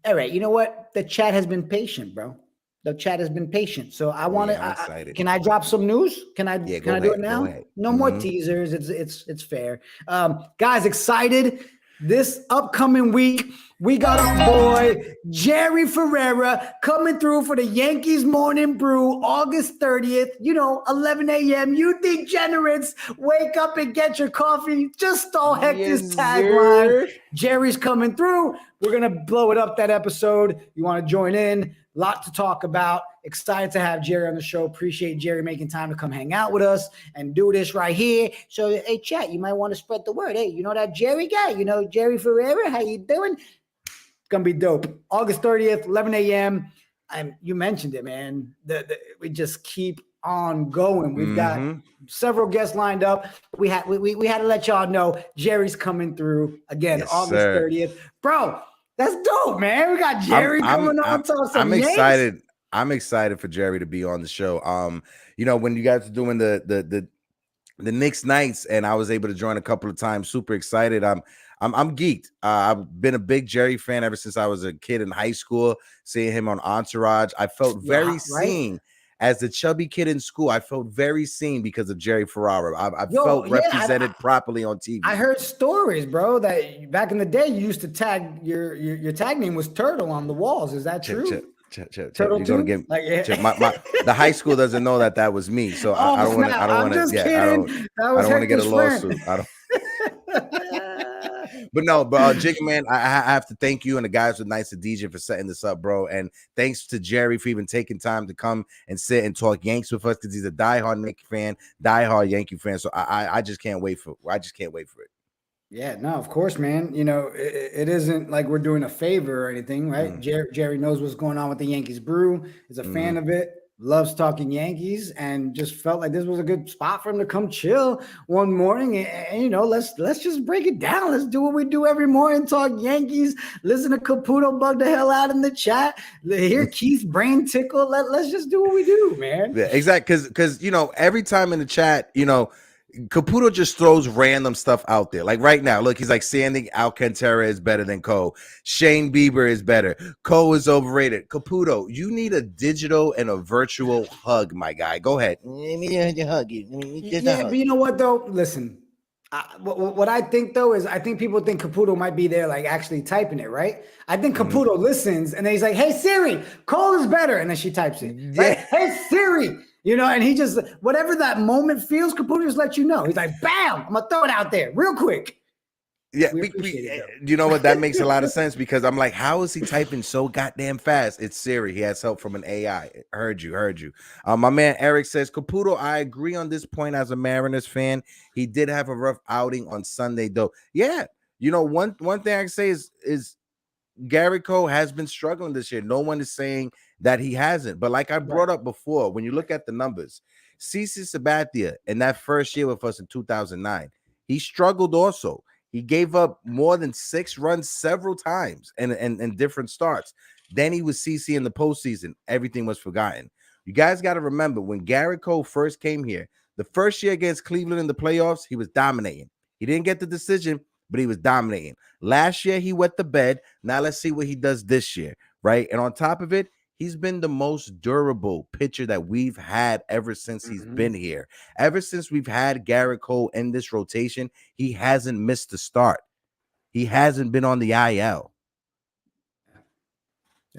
All right. You know what? The chat has been patient, bro. The chat has been patient. So I want to. Can I drop some news? Can I do it now? No more teasers. It's fair. Guys, excited. This upcoming week, we got our boy Jerry Ferreira coming through for the Yankees Morning Brew, August 30th. 11 a.m. You degenerates, wake up and get your coffee. Just stole Hector's tagline. Jerry's coming through. We're going to blow it up that episode. You want to join in? Lot to talk about. Excited to have Jerry on the show. Appreciate Jerry making time to come hang out with us and do this right here. So, hey, chat, you might want to spread the word. Hey, you know that Jerry guy? Jerry Ferreira? How you doing? It's going to be dope. August 30th, 11 a.m. You mentioned it, man. We just keep on going. We've got several guests lined up. We had to let y'all know Jerry's coming through again, August 30th. Bro, that's dope, man. We got Jerry coming on. I'm excited. I'm excited for Jerry to be on the show. When you guys are doing the Knicks nights and I was able to join a couple of times, super excited. I'm geeked. I've been a big Jerry fan ever since I was a kid in high school, seeing him on Entourage. I felt very seen. As the chubby kid in school, I felt very seen because of Jerry Ferrara. I felt represented properly on TV. I heard stories, bro, that back in the day you used to tag your tag name was Turtle on the walls. Is that true? Turtle, you're gonna get the high school doesn't know that was me, so I don't want to. I don't want to get a lawsuit. But Jigga Man, I have to thank you and the guys with Nights of DJ for setting this up, bro. And thanks to Jerry for even taking time to come and sit and talk Yanks with us because he's a diehard Yankee fan, diehard Yankee fan. So I just can't wait for it. Yeah, no, of course, man. It isn't like we're doing a favor or anything, right? Jerry knows what's going on with the Yankees Brew. Is a fan of it. Loves talking Yankees, and just felt like this was a good spot for him to come chill one morning. And let's just break it down. Let's do what we do every morning: talk Yankees. Listen to Caputo bug the hell out in the chat. Hear Keith's brain tickle. Let's just do what we do, man. Yeah, exactly. Because every time in the chat, Caputo just throws random stuff out there. Like right now, look, he's like Sandy Alcantara is better than Cole. Shane Bieber is better. Cole is overrated. Caputo, you need a digital and a virtual hug, my guy. Go ahead. Let me hug you. Yeah, but you know what though? Listen, what I think though is I think people think Caputo might be there like actually typing it, right? I think Caputo listens and then he's like, "Hey Siri, Cole is better," and then she types it. Right? Hey Siri. You know, and he just, whatever that moment feels, Caputo just let you know. He's like, bam, I'm going to throw it out there real quick. Yeah, you know what? That makes a lot of sense because I'm like, how is he typing so goddamn fast? It's Siri. He has help from an AI. Heard you. My man Eric says, Caputo, I agree on this point as a Mariners fan. He did have a rough outing on Sunday, though. Yeah, you know, one thing I can say is Gary Cole has been struggling this year. No one is saying that he hasn't. But like I brought up before, when you look at the numbers, CC Sabathia in that first year with us in 2009, he struggled also. He gave up more than 6 runs several times and different starts. Then he was CC in the postseason. Everything was forgotten. You guys got to remember when Gary Cole first came here, the first year against Cleveland in the playoffs, he was dominating. He didn't get the decision, but he was dominating. Last year, he wet the bed. Now let's see what he does this year, right? And on top of it, he's been the most durable pitcher that we've had ever since he's been here. Ever since we've had Garrett Cole in this rotation, he hasn't missed a start. He hasn't been on the IL.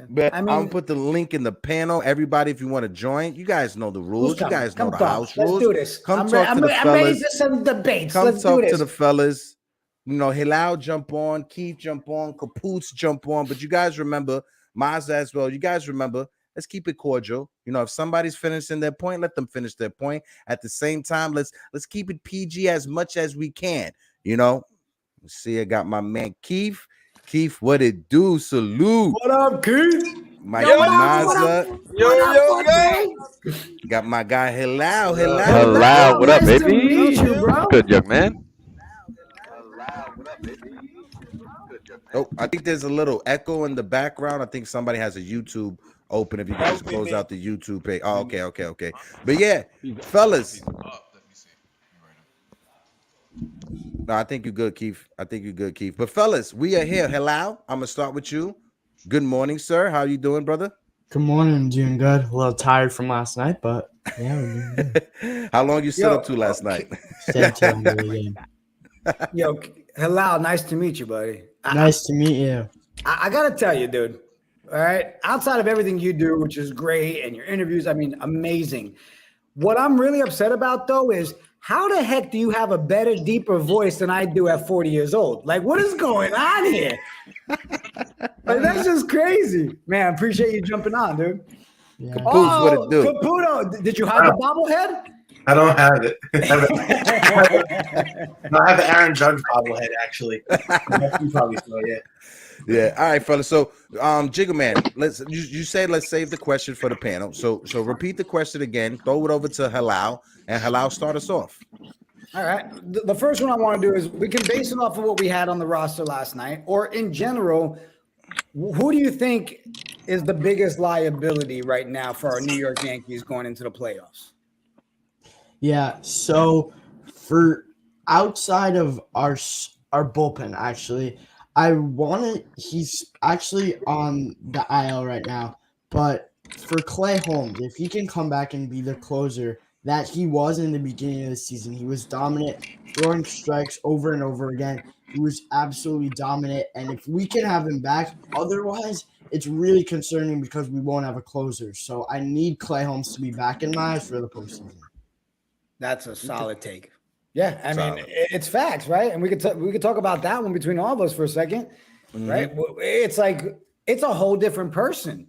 But I mean, I'll put the link in the panel. Everybody, if you want to join, you guys know the rules. You guys know the house rules. Let's do this. Come talk to the fellas. I'm ready for some debates. Come talk to the fellas. You know, Hilal jump on, Keith jump on, Caputs jump on. But you guys remember, Mazda as well. You guys remember, let's keep it cordial. You know, if somebody's finishing their point, let them finish their point. At the same time, let's keep it PG as much as we can. You know, let's see, I got my man Keith. Keith, what it do? Salute. What up, Keith? My Mazda. Yo. Got my guy Hilal. Hilal, what up, baby? To meet you, bro. Good, young man. Oh, I think there's a little echo in the background. I think somebody has a YouTube open. If you guys close out the YouTube page. Oh, okay. But yeah, fellas. No, I think you're good, Keith. But fellas, we are here. Hello, I'm gonna start with you. Good morning, sir. How you doing, brother? Good morning. I'm doing good. A little tired from last night, but yeah, we're doing good. How long you sit up to last night? Stayed till the game. Yo, hello, nice to meet you, buddy. Nice to meet you. I gotta tell you, dude. All right, outside of everything you do, which is great, and your interviews, I mean, amazing. What I'm really upset about, though, is how the heck do you have a better, deeper voice than I do at 40 years old? Like, what is going on here? Like, that's just crazy. Man, I appreciate you jumping on, dude. Yeah. Caputo, what it do? Caputo, did you have the bobblehead? I don't have it. No, I have the Aaron Judge bobblehead, actually. You probably saw, yeah. Yeah. All right, fellas. So, Jigga Man, you said let's save the question for the panel. So repeat the question again. Throw it over to Halal, and Halal start us off. All right. The first one I want to do is we can base it off of what we had on the roster last night, or in general, who do you think is the biggest liability right now for our New York Yankees going into the playoffs? Yeah. So for outside of our bullpen, actually. He's actually on the IL right now, but for Clay Holmes, if he can come back and be the closer that he was in the beginning of the season, he was dominant, throwing strikes over and over again. He was absolutely dominant, and if we can have him back, otherwise it's really concerning because we won't have a closer. So I need Clay Holmes to be back in my eyes for the postseason. That's a solid take. Yeah, I mean, it's facts, right? And we could talk about that one between all of us for a second, right? It's like it's a whole different person,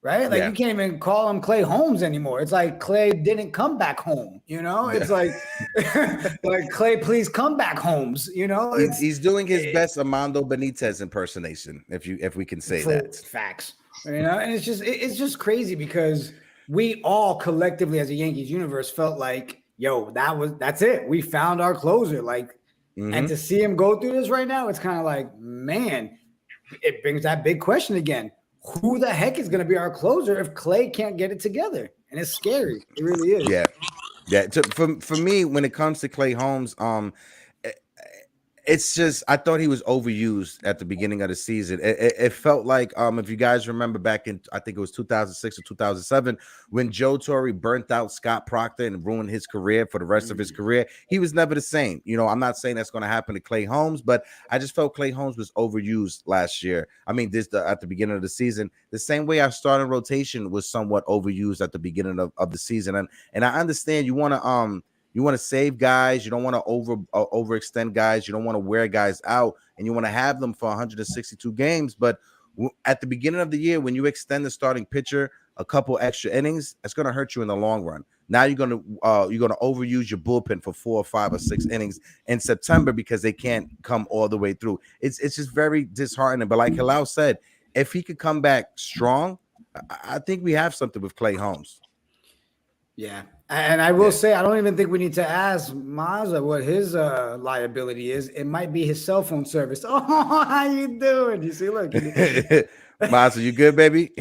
right? Like you can't even call him Clay Holmes anymore. It's like Clay didn't come back home, you know? It's like like Clay, please come back, Holmes, you know? He's doing his best Armando Benitez impersonation, if we can say that. Facts, you know? And it's just crazy because we all collectively as a Yankees universe felt like, yo, that's it. We found our closer. Like, and to see him go through this right now, it's kind of like, man, it brings that big question again. Who the heck is going to be our closer if Clay can't get it together? And it's scary. It really is. Yeah. Yeah, for me, when it comes to Clay Holmes, it's just I thought he was overused at the beginning of the season. It felt like if you guys remember back in I think it was 2006 or 2007 when Joe Torre burnt out Scott Proctor and ruined his career for the rest of his career. He was never the same. You know, I'm not saying that's going to happen to Clay Holmes, but I just felt Clay Holmes was overused last year. I mean, at the beginning of the season, the same way our starting rotation was somewhat overused at the beginning of the season, and I understand you want to save guys. You don't want to overextend guys. You don't want to wear guys out, and you want to have them for 162 games. But at the beginning of the year, when you extend the starting pitcher a couple extra innings, it's going to hurt you in the long run. Now you're going to overuse your bullpen for 4 or 5 or 6 innings in September because they can't come all the way through. It's just very disheartening. But like Hilal said, if he could come back strong, I think we have something with Clay Holmes. Yeah. And I will say, I don't even think we need to ask Mazza what his liability is. It might be his cell phone service. Oh, how you doing? You see, look. Mazza, you good, baby?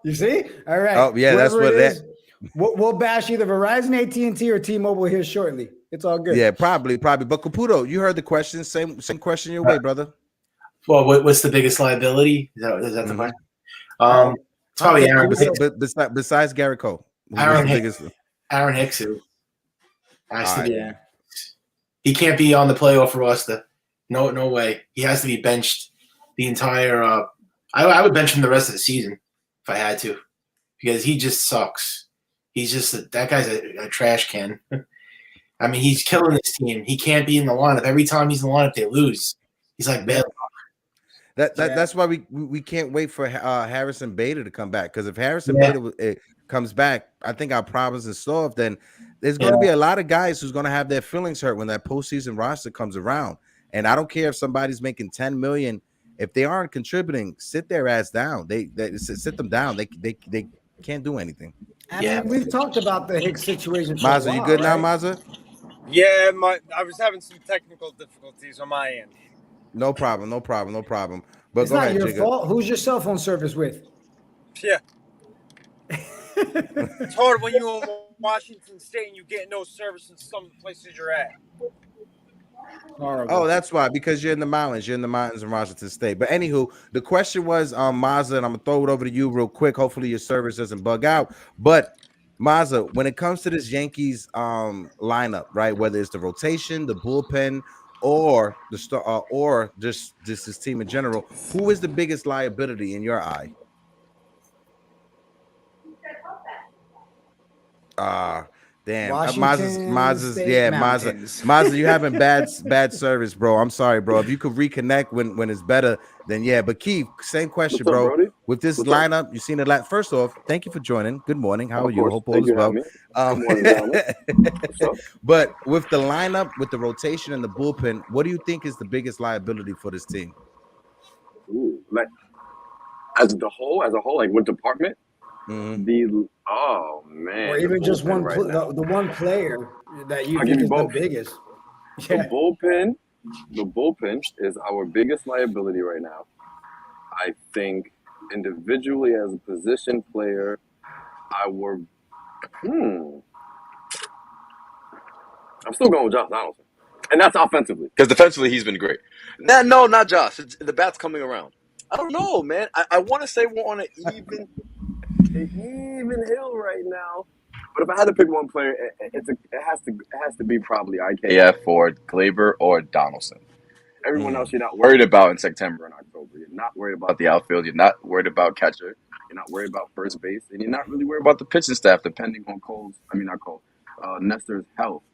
You see? All right. Oh, yeah, that's what that is. We'll bash either Verizon, AT&T, or T-Mobile here shortly. It's all good. Yeah, probably. But Caputo, you heard the question. Same question your way, brother. Well, what's the biggest liability? Is that the question? It's probably Aaron. Besides Garrett Cole, Aaron Hicks, who has to be. He can't be on the playoff roster. No way. He has to be benched the entire. I would bench him the rest of the season if I had to, because he just sucks. He's just that guy's a trash can. I mean, he's killing this team. He can't be in the lineup. Every time he's in the lineup, they lose. He's like bad. That's why we can't wait for Harrison Bader to come back, because if Harrison Bader comes back, I think our problems are solved. Then there's going to be a lot of guys who's going to have their feelings hurt when that postseason roster comes around. And I don't care if somebody's making $10 million, if they aren't contributing, sit their ass down. They sit them down. They can't do anything. I mean, we've talked about the Hicks situation. Mazza, you good now, Mazza? Yeah, I was having some technical difficulties on my end. No problem. But it's go not ahead, your Jigga. fault. Who's your cell phone service with? Yeah. It's hard when you're in Washington State and you get no service in some of the places you're at. Horrible. Oh, that's why, because you're in the mountains. You're in the mountains in Washington State. But anywho, the question was, Mazza, and I'm gonna throw it over to you real quick. Hopefully your service doesn't bug out. But Mazza, when it comes to this Yankees lineup, right? Whether it's the rotation, the bullpen, or the star, or just this team in general, who is the biggest liability in your eye? Damn, Mazza, you having bad service, bro. I'm sorry, bro. If you could reconnect when it's better, then yeah. But Keith, same question, bro. Brody? With this lineup, you seen it. First off, thank you for joining. Good morning. How are you? Hope all is well. But with the lineup, with the rotation and the bullpen, what do you think is the biggest liability for this team? Ooh, like as a whole, like what department? Mm-hmm. Oh man, or even just one the one player that you think is the biggest. Yeah. The bullpen is our biggest liability right now. I think individually as a position player, I'm still going with Josh Donaldson, and that's offensively, because defensively he's been great. No, not Josh. The bat's coming around. I don't know, man. I want to say we're on an even hill right now. But if I had to pick one player, it has to be probably IKF or Glaber or Donaldson. Everyone else you're not worried about in September and October. You're not worried about the outfield. You're not worried about catcher. You're not worried about first base, and you're not really worried about the pitching staff, depending on Nestor's health.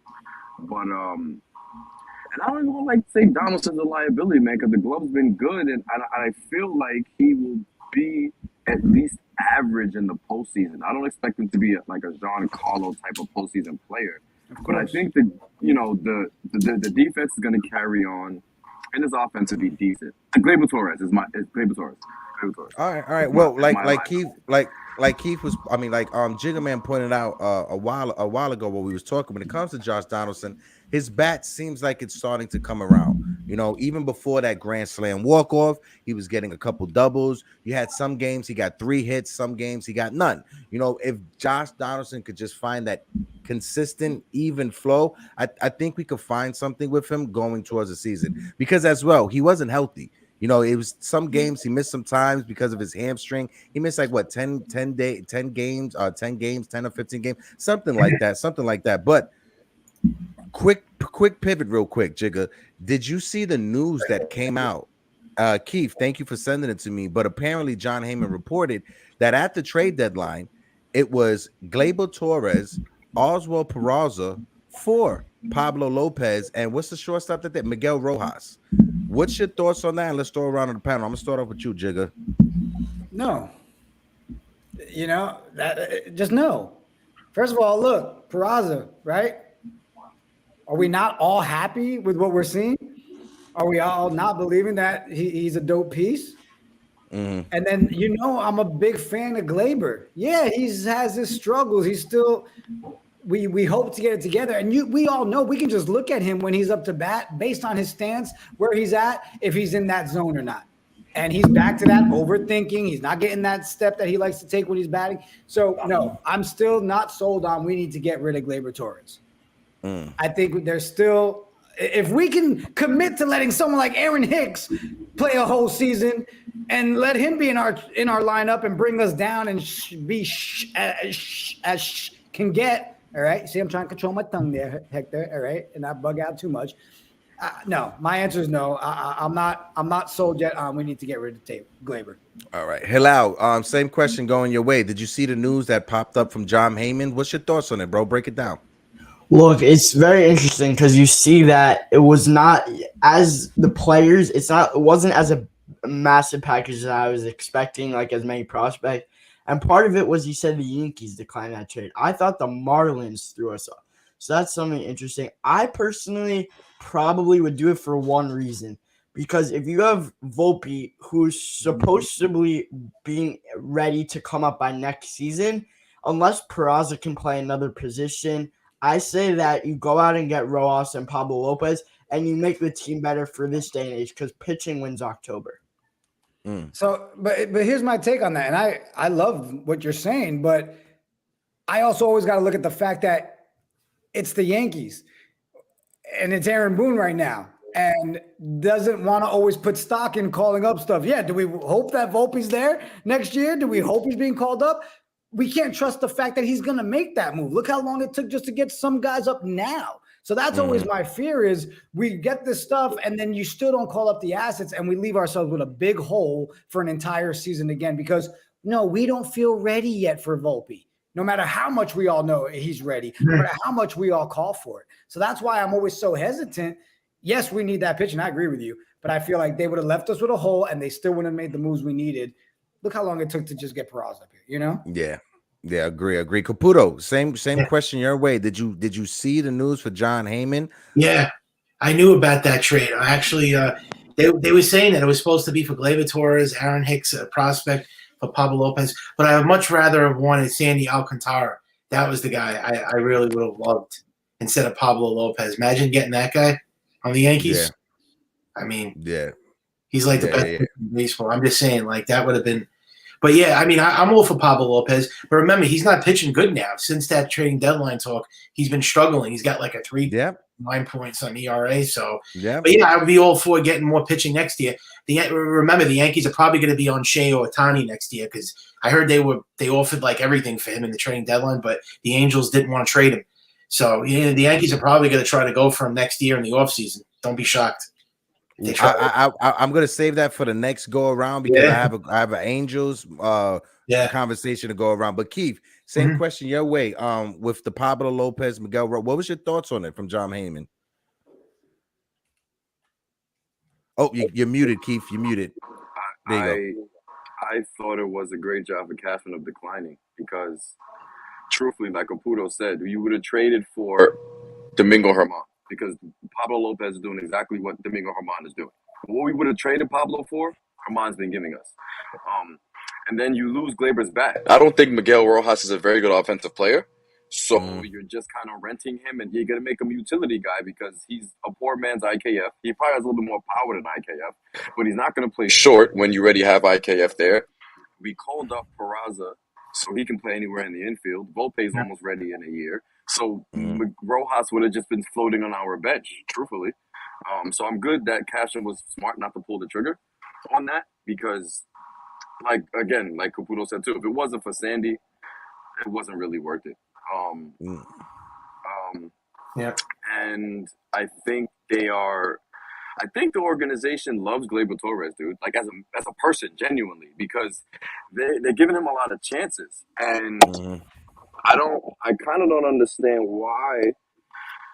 But and I don't even want to say Donaldson's a liability, man, because the glove's been good, and I feel like he will be at least average in the postseason. I don't expect him to be like a Giancarlo type of postseason player, but I think that the defense is going to carry on, and his offense will be decent. Gleyber Torres is Gleyber Torres. All right. Well, Keith was, Jigga Man pointed out a while ago when we was talking. When it comes to Josh Donaldson, his bat seems like it's starting to come around. You know, even before that grand slam walk off, he was getting a couple doubles. You had some games he got 3 hits, some games he got none. You know, if Josh Donaldson could just find that consistent, even flow, I think we could find something with him going towards the season, because as well, he wasn't healthy. You know, it was some games he missed some times because of his hamstring. He missed like what 10 games, 10 or 15 games, something like that. But quick pivot real quick, Jigga. Did you see the news that came out? Keith, thank you for sending it to me. But apparently John Heyman reported that at the trade deadline, it was Gleyber Torres, Oswald Peraza for Pablo Lopez, and what's the shortstop that Miguel Rojas. What's your thoughts on that? And let's throw around on the panel. I'm gonna start off with you, Jigga. No. You know, just no. First of all, look, Peraza, right? Are we not all happy with what we're seeing? Are we all not believing that he's a dope piece? And then, you know, I'm a big fan of Gleyber. Yeah, he has his struggles. He's still we hope to get it together. And we all know we can just look at him when he's up to bat based on his stance, where he's at, if he's in that zone or not. And he's back to that overthinking. He's not getting that step that he likes to take when he's batting. So, no, I'm still not sold on we need to get rid of Gleyber Torres. I think there's still – if we can commit to letting someone like Aaron Hicks play a whole season and let him be in our lineup and bring us down and as can get, all right? See, I'm trying to control my tongue there, Hector, all right, and not bug out too much. No, my answer is no. I'm not sold yet on we need to get rid of Gleyber. All right. Hilal, same question going your way. Did you see the news that popped up from John Heyman? What's your thoughts on it, bro? Break it down. Look, it's very interesting because you see that it was not as the players. It wasn't as a massive package that I was expecting, like as many prospects. And part of it was you said the Yankees declined that trade. I thought the Marlins threw us off. So that's something interesting. I personally probably would do it for one reason. Because if you have Volpe, who's supposed to be being ready to come up by next season, unless Peraza can play another position, I say that you go out and get Rojas and Pablo Lopez, and you make the team better for this day and age because pitching wins October. So, but here's my take on that. And I love what you're saying, but I also always got to look at the fact that it's the Yankees and it's Aaron Boone right now and doesn't want to always put stock in calling up stuff. Yeah. Do we hope that Volpe's there next year? Do we hope he's being called up? We can't trust the fact that he's going to make that move. Look how long it took just to get some guys up now. So that's always my fear is we get this stuff and then you still don't call up the assets and we leave ourselves with a big hole for an entire season again because, no, we don't feel ready yet for Volpe. No matter how much we all know he's ready, no matter how much we all call for it. So that's why I'm always so hesitant. Yes, we need that pitch, and I agree with you, but I feel like they would have left us with a hole and they still wouldn't have made the moves we needed. Look how long it took to just get Peraza up here, you know? Yeah, agree. Caputo, same question your way. Did you see the news for John Heyman? Yeah, I knew about that trade. I actually, they were saying that it was supposed to be for Gleyber Torres, Aaron Hicks, a prospect for Pablo Lopez, but I would much rather have wanted Sandy Alcantara. That was the guy I really would have loved instead of Pablo Lopez. Imagine getting that guy on the Yankees. Yeah. I mean, yeah, he's like the best in baseball. I'm just saying, like that would have been. But yeah, I mean, I'm all for Pablo Lopez. But remember, he's not pitching good now. Since that trading deadline talk, he's been struggling. He's got like a 9 points on ERA. So, but yeah, I would be all for getting more pitching next year. Remember, the Yankees are probably going to be on Shea or Otani next year because I heard they offered like everything for him in the trading deadline, but the Angels didn't want to trade him. So yeah, the Yankees are probably going to try to go for him next year in the offseason. Don't be shocked. I'm gonna save that for the next go around because I have an Angels conversation to go around. But Keith, same question your way. With the Pablo Lopez Miguel, what was your thoughts on it from John Heyman? Oh, you're muted, Keith. You're muted. There you go. I thought it was a great job of Cashman of declining because, truthfully, like Caputo said, you would have traded for Domingo Germán. Because Pablo Lopez is doing exactly what Domingo Germán is doing. What we would have traded Pablo for, Germán's been giving us. And then you lose Gleyber's bat. I don't think Miguel Rojas is a very good offensive player, So you're just kind of renting him, and you're gonna make him a utility guy because he's a poor man's IKF. He probably has a little bit more power than IKF, but he's not gonna play short when you already have IKF there. We called up Peraza so he can play anywhere in the infield. Volpe's almost ready in a year. So Rojas would have just been floating on our bench, truthfully. So I'm good that Cashman was smart not to pull the trigger on that because, like Caputo said too, if it wasn't for Sandy, it wasn't really worth it. And I think the organization loves Gleyber Torres, dude. Like as a person, genuinely, because they're giving him a lot of chances, and I kind of don't understand why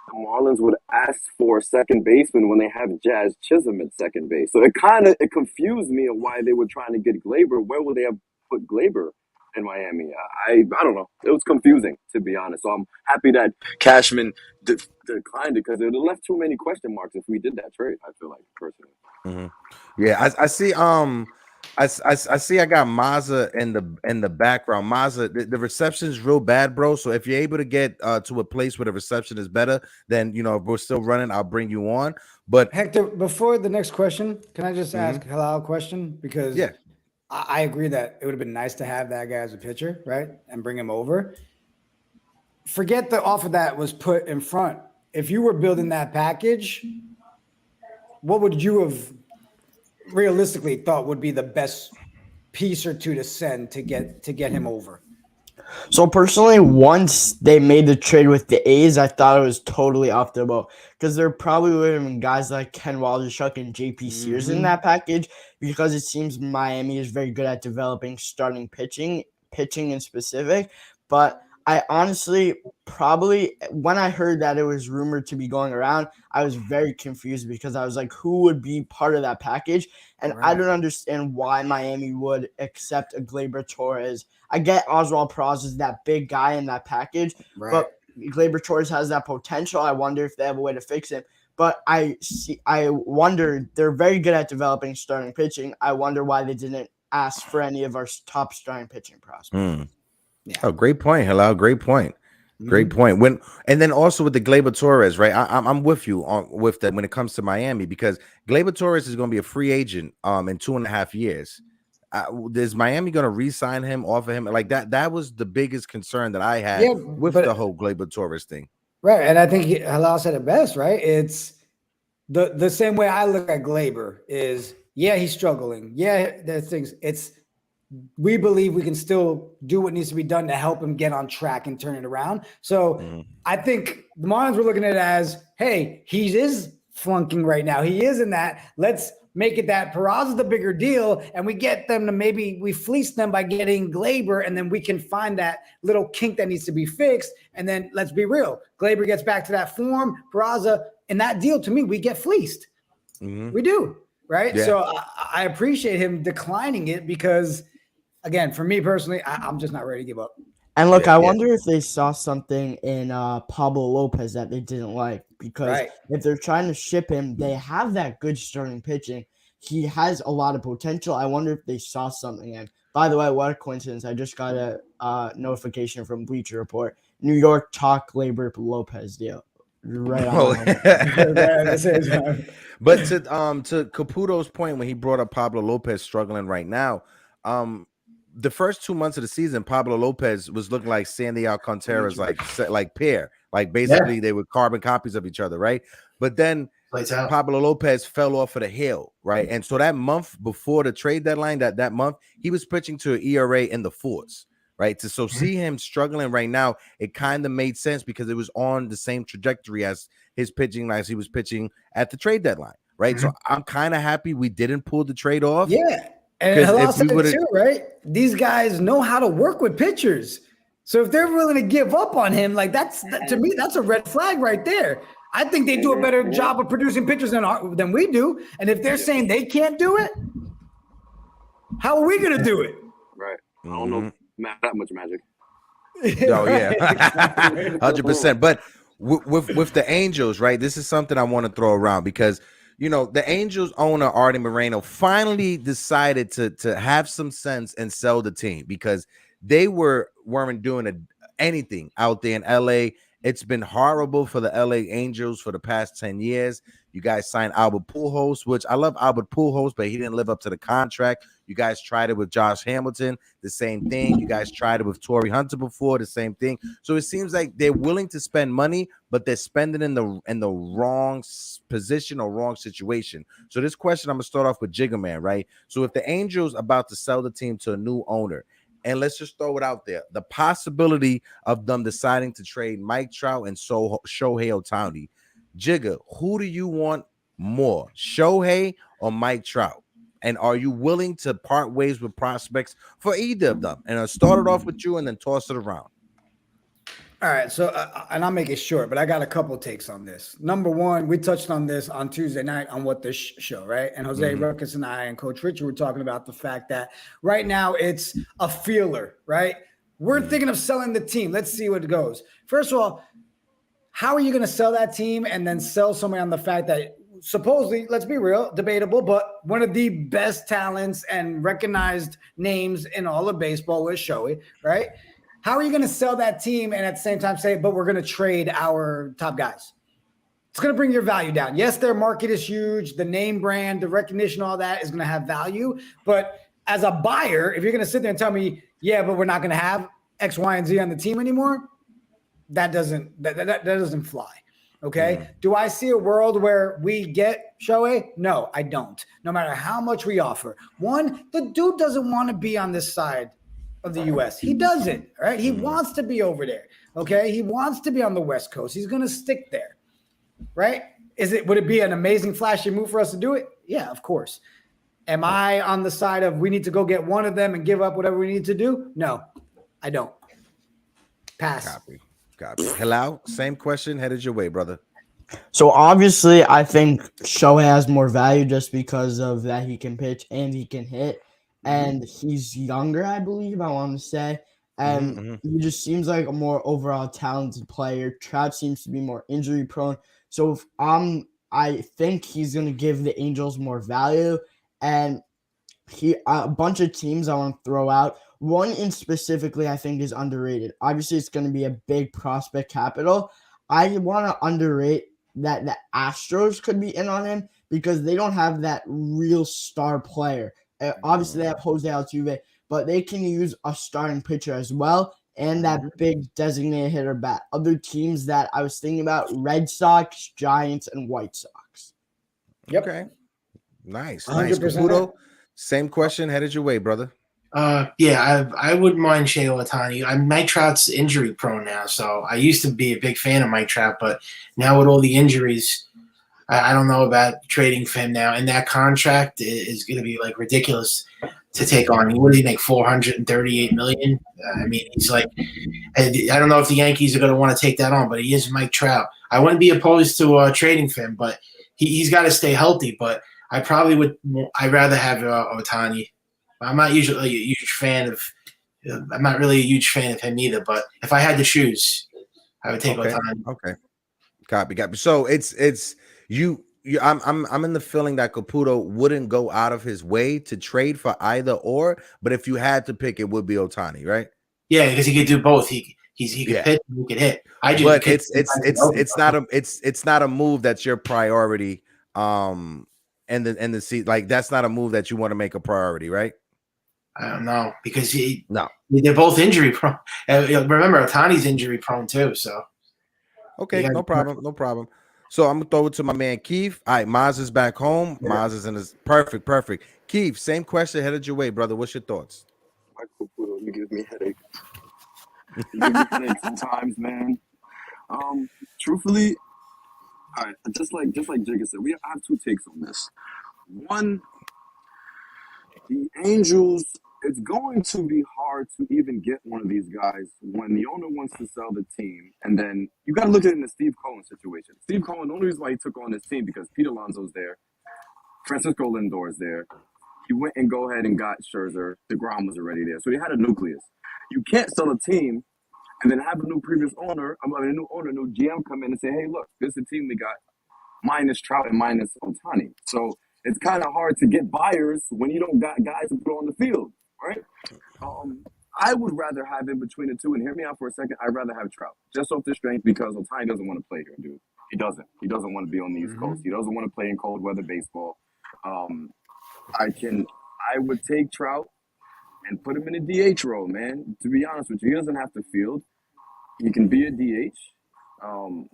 the Marlins would ask for a second baseman when they have Jazz Chisholm at second base. So it confused me of why they were trying to get Gleyber. Where would they have put Gleyber in Miami? I don't know. It was confusing, to be honest. So I'm happy that Cashman declined it because it would have left too many question marks if we did that trade. I feel like personally. Yeah, I see. I see. I got Mazza in the background. Mazza, the reception is real bad, bro. So if you're able to get to a place where the reception is better, then if we're still running, I'll bring you on. But Hector, before the next question, can I just ask Halal a question? Because I agree that it would have been nice to have that guy as a pitcher, right, and bring him over. Forget the offer that was put in front. If you were building that package, what would you have realistically thought would be the best piece or two to send to get him over? So personally, once they made the trade with the A's, I thought it was totally off the boat because there probably would have been guys like Ken Waldichuk and JP Sears in that package because it seems Miami is very good at developing starting pitching in specific. But I honestly probably, when I heard that it was rumored to be going around, I was very confused because I was like, who would be part of that package? And I don't understand why Miami would accept a Gleyber Torres. I get Oswald Peraza is that big guy in that package, but Gleyber Torres has that potential. I wonder if they have a way to fix it. But I wonder, they're very good at developing starting pitching. I wonder why they didn't ask for any of our top starting pitching prospects. Yeah. Oh, great point, Halal. Great point. Great point. And then also with the Gleyber Torres, right? I'm with you with that when it comes to Miami because Gleyber Torres is going to be a free agent in 2.5 years. Is Miami going to re-sign him, offer him like that? That was the biggest concern that I had with the whole Gleyber Torres thing. Right, and I think Halal said it best. Right, it's the same way I look at Gleyber is he's struggling. There's things. We believe we can still do what needs to be done to help him get on track and turn it around. So I think the Marlins were looking at it as, hey, he is flunking right now. He is in that. Let's make it that Peraza's the bigger deal, and we get them to we fleece them by getting Gleyber, and then we can find that little kink that needs to be fixed. And then let's be real. Gleyber gets back to that form. Peraza, in that deal, to me, we get fleeced. We do, right? Yeah. So I appreciate him declining it because – again, for me personally, I'm just not ready to give up. And look, I wonder if they saw something in Pablo Lopez that they didn't like because if they're trying to ship him, they have that good starting pitching. He has a lot of potential. I wonder if they saw something. And by the way, what a coincidence. I just got a notification from Bleacher Report. New York talk Gleyber Lopez deal. Right on. But to Caputo's point when he brought up Pablo Lopez struggling right now, the first 2 months of the season, Pablo Lopez was looking like Sandy Alcantara's like pair. Like basically they were carbon copies of each other, right? But then Pablo Lopez fell off of the hill, right? And so that month before the trade deadline, that month, he was pitching to an ERA in the fours, right? So see him struggling right now, it kind of made sense because it was on the same trajectory as his pitching as he was pitching at the trade deadline, right? So I'm kind of happy we didn't pull the trade off. Yeah. And Halal said it too, right? These guys know how to work with pitchers. So if they're willing to give up on him, like to me, that's a red flag right there. I think they do a better job of producing pitchers than we do. And if they're saying they can't do it, how are we going to do it? Right. I don't know that much magic. Oh, yeah. 100%. But with the Angels, right, this is something I want to throw around because – the Angels owner, Artie Moreno, finally decided to have some sense and sell the team because they weren't doing anything out there in LA. It's been horrible for the LA Angels for the past 10 years. You guys signed Albert Pujols, which I love Albert Pujols, but he didn't live up to the contract. You guys tried it with Josh Hamilton, the same thing. You guys tried it with Torrey Hunter before, the same thing. So it seems like they're willing to spend money, but they're spending in the wrong position or wrong situation. So this question, I'm gonna start off with Jigga Man, right? So if the Angels about to sell the team to a new owner, and let's just throw it out there, the possibility of them deciding to trade Mike Trout and Shohei Ohtani, Jigga, who do you want more, Shohei or Mike Trout? And are you willing to part ways with prospects for either of them? And I'll start it off with you and then toss it around. All right, so and I'll make it short, but I got a couple takes on this. Number one, we touched on this on Tuesday night on What the Show, right? And Jose Ruckus and I and Coach Richard were talking about the fact that right now it's a feeler, right? We're thinking of selling the team. Let's see what goes. First of all, how are you going to sell that team and then sell somebody on the fact that supposedly, let's be real, debatable, but one of the best talents and recognized names in all of baseball was Shohei, right? How are you going to sell that team and at the same time say, but we're going to trade our top guys? It's going to bring your value down. Yes, their market is huge. The name brand, the recognition, all that is going to have value. But as a buyer, if you're going to sit there and tell me, yeah, but we're not going to have X, Y, and Z on the team anymore, that doesn't fly. Okay. Do I see a world where we get Shohei? No, I don't. No matter how much we offer. One, the dude doesn't want to be on this side of the U.S. He doesn't, right? He wants to be over there, okay? He wants to be on the West Coast. He's going to stick there, right? Would it be an amazing, flashy move for us to do it? Yeah, of course. Am I on the side of we need to go get one of them and give up whatever we need to do? No, I don't. Pass. Copy. Hello, same question, headed your way, brother. So obviously, I think Shohei has more value just because of that he can pitch and he can hit. And he's younger, I believe, I want to say. And he just seems like a more overall talented player. Trout seems to be more injury prone. So I think he's going to give the Angels more value. And a bunch of teams I want to throw out. One in specifically I think is underrated. Obviously, it's going to be a big prospect capital. I want to underrate that the Astros could be in on him because they don't have that real star player. Obviously, they have Jose Altuve, but they can use a starting pitcher as well and that big designated hitter bat. Other teams that I was thinking about, Red Sox, Giants, and White Sox. Yep. Okay. Nice. 100%. Caputo, same question, headed your way, brother. Yeah, I wouldn't mind Shohei Ohtani. Mike Trout's injury prone now, so I used to be a big fan of Mike Trout, but now with all the injuries, I don't know about trading for him now. And that contract is going to be like ridiculous to take on. What did he make? $438 million. I mean, he's like, I don't know if the Yankees are going to want to take that on, but he is Mike Trout. I wouldn't be opposed to trading for him, but he's got to stay healthy. But I probably would. I'd rather have Ohtani. I'm not usually a huge fan of. I'm not really a huge fan of him either. But if I had to choose, I would take Ohtani. Okay. Copy. So it's you. I'm in the feeling that Caputo wouldn't go out of his way to trade for either or, but if you had to pick, it would be Ohtani, right? Yeah, because he could do both. He could pitch, he could hit. But it's not a move that's your priority. And the seat, like that's not a move that you want to make a priority, right? I don't know because they're both injury prone. Remember, Ohtani's injury prone too. So okay, no problem. So I'm gonna throw it to my man Keith. All right, Maz is back home. Yeah. Maz is in his perfect. Keith, same question headed your way, brother. What's your thoughts? You give me headache. You give me headache sometimes, man. Truthfully, all right, just like Jigga said, I have two takes on this. One, the Angels, it's going to be hard to even get one of these guys when the owner wants to sell the team. And then you got to look at it in the Steve Cohen situation. Steve Cohen, the only reason why he took on this team because Pete Alonso's there, Francisco Lindor's there. He went and go ahead and got Scherzer. DeGrom was already there. So he had a nucleus. You can't sell a team and then have a new new GM come in and say, hey, look, this is the team we got minus Trout and minus Ohtani. So it's kind of hard to get buyers when you don't got guys to put on the field, right? I would rather have in between the two, and hear me out for a second. I'd rather have Trout just off the strength because Otani doesn't want to play here, dude. He doesn't. He doesn't want to be on the East Coast. He doesn't want to play in cold weather baseball. I would take Trout and put him in a DH role, man. To be honest with you, he doesn't have to field. He can be a DH. Um,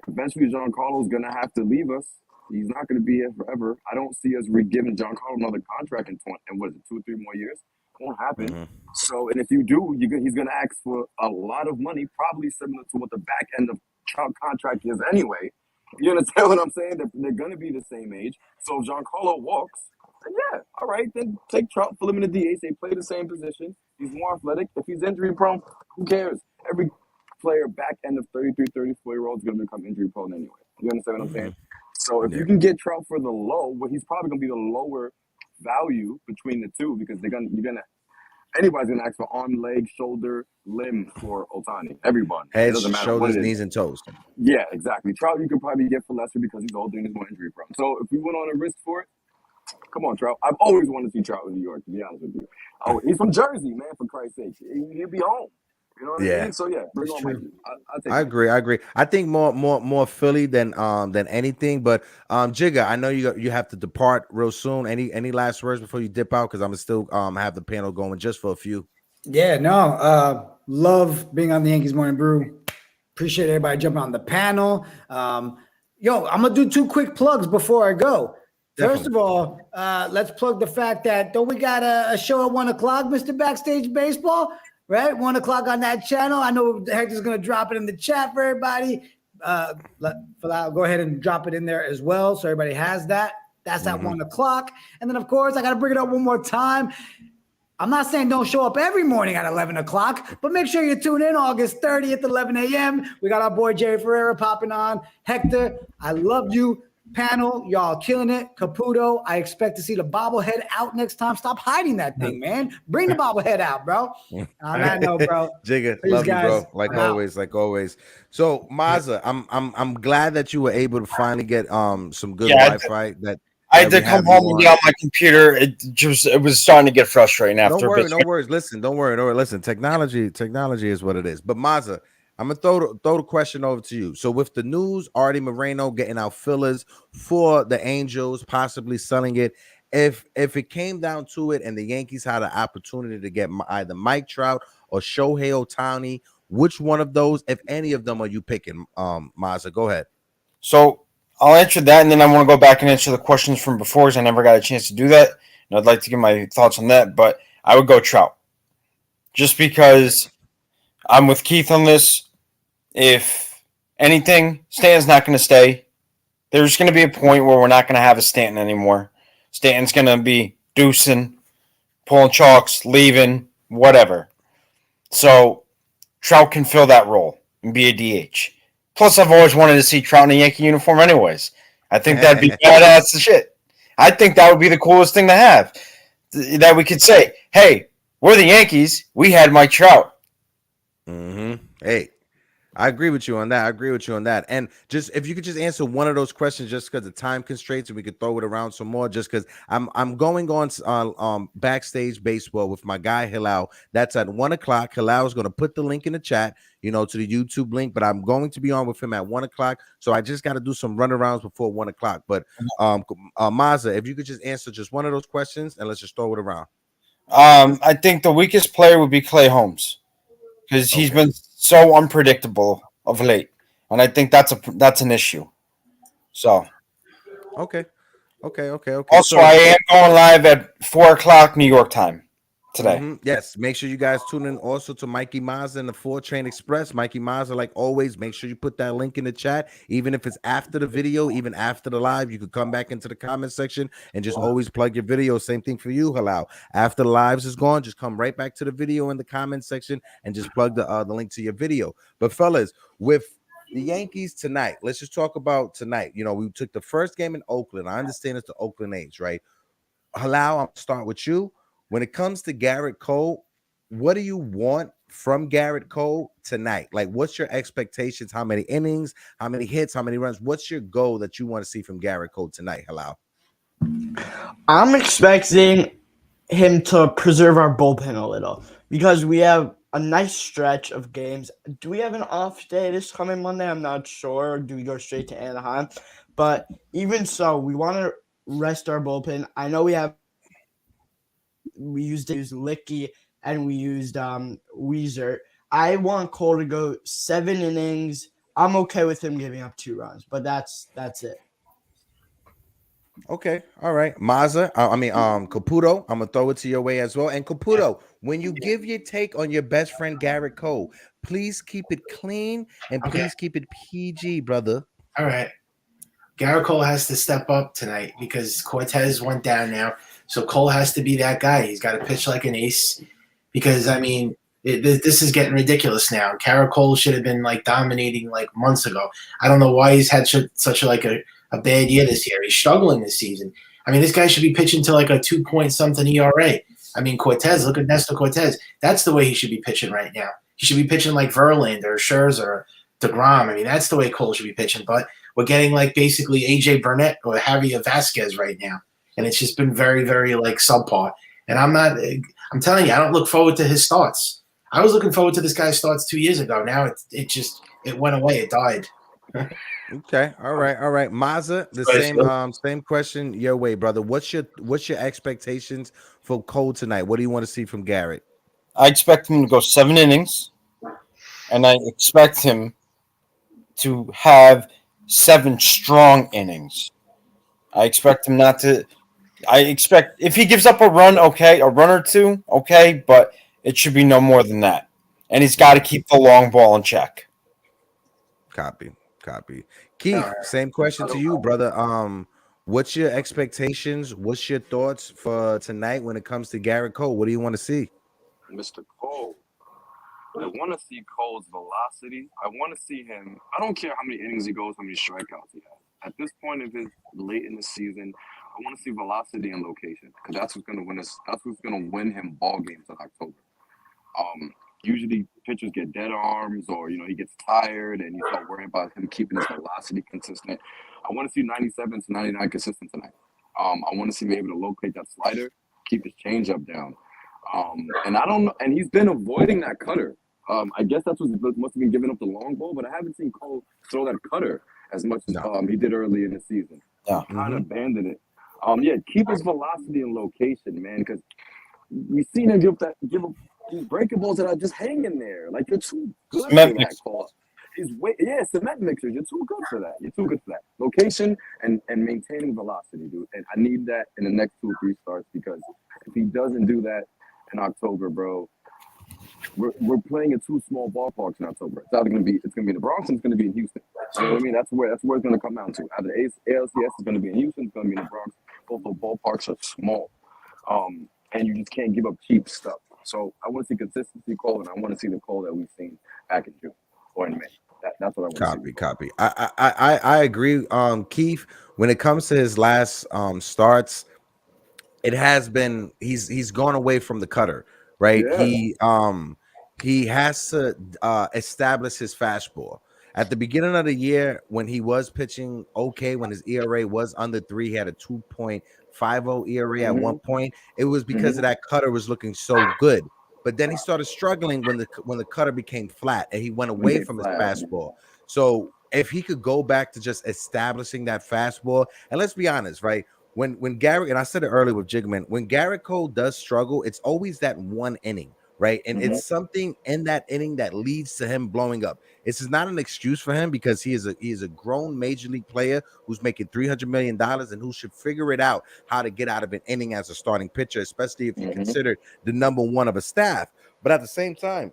Eventually, Giancarlo's gonna have to leave us. He's not gonna be here forever. I don't see us giving Giancarlo another contract in 2 or 3 more years. It won't happen. So, and if you do, he's gonna ask for a lot of money, probably similar to what the back end of Trout contract is anyway. You understand what I'm saying? They're gonna be the same age. So if Giancarlo walks, then yeah, all right, then take Trout, put him in the DH. They play the same position. He's more athletic. If he's injury prone, who cares? Every player back end of 33, 34-year-old is going to become injury prone anyway. You understand what I'm saying? So if you can get Trout for the low, well, he's probably going to be the lower value between the two because anybody's going to ask for arm, leg, shoulder, limb for Otani. Everyone. Head, It doesn't matter shoulders, what it is. knees, and toes. Yeah, exactly. Trout you can probably get for lesser because he's older and he's more injury prone. So if we went on a risk for it, come on, Trout. I've always wanted to see Trout in New York, to be honest with you. Oh, he's from Jersey, man, for Christ's sake. He'll be home. You know what I mean? So yeah, bring on Mikey. I'll take I agree. I think more Philly than anything. But Jigga, I know you have to depart real soon. Any last words before you dip out? Because I'm still have the panel going just for a few. Yeah, no. Love being on the Yankees Morning Brew. Appreciate everybody jumping on the panel. I'm gonna do 2 quick plugs before I go. First of all, let's plug the fact that don't we got a show at 1 o'clock, Mr. Backstage Baseball? Right, 1 o'clock on that channel. I know Hector's going to drop it in the chat for everybody. Go ahead and drop it in there as well, so everybody has that. That's at 1 o'clock. And then, of course, I got to bring it up one more time. I'm not saying don't show up every morning at 11 o'clock, but make sure you tune in August 30th, 11 a.m. We got our boy Jerry Ferreira popping on. Hector, I love you. Panel, y'all killing it. Caputo, I expect to see the bobblehead out next time. Stop hiding that thing, man. Bring the bobblehead out, bro. On that note, bro. Jigga, love you, bro. Like always. So Mazza, I'm glad that you were able to finally get some good Wi-Fi. I had to come home and get on my computer. It was starting to get frustrating after. No worries. Listen, don't worry. Listen, technology is what it is. But Mazza, I'm gonna throw the question over to you. So with the news, Artie Moreno getting out fillers for the Angels, possibly selling it. If it came down to it, and the Yankees had an opportunity to get either Mike Trout or Shohei Ohtani, which one of those, if any of them, are you picking? Mazza, go ahead. So I'll answer that, and then I want to go back and answer the questions from before, because I never got a chance to do that, and I'd like to give my thoughts on that. But I would go Trout, just because I'm with Keith on this. If anything, Stanton's not going to stay. There's going to be a point where we're not going to have a Stanton anymore. Stanton's going to be deucing, pulling chalks, leaving, whatever. So Trout can fill that role and be a DH. Plus, I've always wanted to see Trout in a Yankee uniform anyways. I think that'd be badass as shit. I think that would be the coolest thing to have. That we could say, hey, we're the Yankees. We had Mike Trout. Hey, I agree with you on that. And just if you could just answer one of those questions, just because of time constraints, and we could throw it around some more. Just because I'm going on Backstage Baseball with my guy Hilal. That's at 1 o'clock. Hilal is going to put the link in the chat, to the YouTube link. But I'm going to be on with him at 1 o'clock. So I just got to do some runarounds before 1 o'clock. But Mazza, if you could just answer just one of those questions, and let's just throw it around. I think the weakest player would be Clay Holmes, because he's been so unpredictable of late, and I think that's an issue. So, okay. Also, I am going live at 4 o'clock New York time today. Yes, make sure you guys tune in also to Mikey Mazza and the 4 Train Express. Mikey Mazza, like always, make sure you put that link in the chat. Even if it's after the video, even after the live, you could come back into the comment section and just always plug your video. Same thing for you, Halal. After the lives is gone, just come right back to the video in the comment section and just plug the link to your video. But fellas, with the Yankees tonight, let's just talk about tonight. We took the first game in Oakland. I understand it's the Oakland A's, right? Halal, I'll start with you. When it comes to Garrett Cole, what do you want from Garrett Cole tonight? Like, what's your expectations? How many innings? How many hits? How many runs? What's your goal that you want to see from Garrett Cole tonight, Halal? I'm expecting him to preserve our bullpen a little because we have a nice stretch of games. Do we have an off day this coming Monday? I'm not sure. Or do we go straight to Anaheim? But even so, we want to rest our bullpen. I know we used Licky and we used Weezer. I want Cole to go 7 innings. I'm okay with him giving up 2 runs, but that's it. Okay, all right, Mazza. Caputo. I'm gonna throw it to your way as well. And Caputo, when you give your take on your best friend Garrett Cole, please keep it clean and please keep it PG, brother. All right. Garrett Cole has to step up tonight because Cortez went down now. So Cole has to be that guy. He's got to pitch like an ace because, I mean, this is getting ridiculous now. Garrett Cole should have been like dominating like months ago. I don't know why he's had such a bad year this year. He's struggling this season. I mean, this guy should be pitching to like a 2-point-something ERA. I mean, Cortez, look at Nestor Cortez. That's the way he should be pitching right now. He should be pitching like Verlander or Scherzer or DeGrom. I mean, that's the way Cole should be pitching. But we're getting like basically AJ Burnett or Javier Vasquez right now. And it's just been very, very like subpar. And I'm telling you, I don't look forward to his starts. I was looking forward to this guy's starts 2 years ago. Now it went away. It died. Okay. All right. Mazza, the same question your way, brother. What's your expectations for Cole tonight? What do you want to see from Garrett? I expect him to go 7 innings, and I expect him to have 7 strong innings. I expect him not to. I expect if he gives up a run, okay, a run or two, okay, but it should be no more than that. And he's got to keep the long ball in check. Copy. Keith, same question to you, brother. What's your expectations? What's your thoughts for tonight when it comes to Garrett Cole? What do you want to see? Mr. Cole. I want to see Cole's velocity. I want to see him. I don't care how many innings he goes, how many strikeouts he has. At this point of his late in the season, I want to see velocity and location because that's what's going to win us. That's what's going to win him ball games in October. Usually pitchers get dead arms or he gets tired and you start worrying about him keeping his velocity consistent. I want to see 97 to 99 consistent tonight. I want to see him able to locate that slider, keep his changeup down. And I don't know, and he's been avoiding that cutter. I guess that's what must have been giving up the long ball, but I haven't seen Cole throw that cutter as much as he did early in the season. Yeah. Kind of abandoned it. Keep his velocity and location, man, because we've seen him give up these breaking balls that are just hanging there. Like you're too good for that call. Cement mixers. You're too good for that. Location and maintaining velocity, dude. And I need that in the next 2 or 3 starts because if he doesn't do that in October, bro, we're playing in 2 small ballparks in October. It's gonna be in the Bronx and it's gonna be in Houston. You know what I mean? That's where it's gonna come down to. Either ALCS is gonna be in Houston, it's gonna be in the Bronx. Both the ballparks are small. And you just can't give up cheap stuff. So I want to see consistency Cole, and I want to see the Cole that we've seen back in June or in May. That's what I want to see. Copy. I agree, Keith. When it comes to his last starts, it has been he's gone away from the cutter, right? Yeah. He has to establish his fastball. At the beginning of the year, when he was pitching okay, when his ERA was under 3, he had a 2.50 ERA at one point. It was because of that cutter was looking so good. But then he started struggling when the cutter became flat and he went away from his fastball. So if he could go back to just establishing that fastball, and let's be honest, right? When Garrett, and I said it earlier with Jigman, when Garrett Cole does struggle, it's always that one inning, right? And it's something in that inning that leads to him blowing up. This is not an excuse for him because he is a grown major league player who's making $300 million and who should figure it out how to get out of an inning as a starting pitcher, especially if you consider the number one of a staff. But at the same time,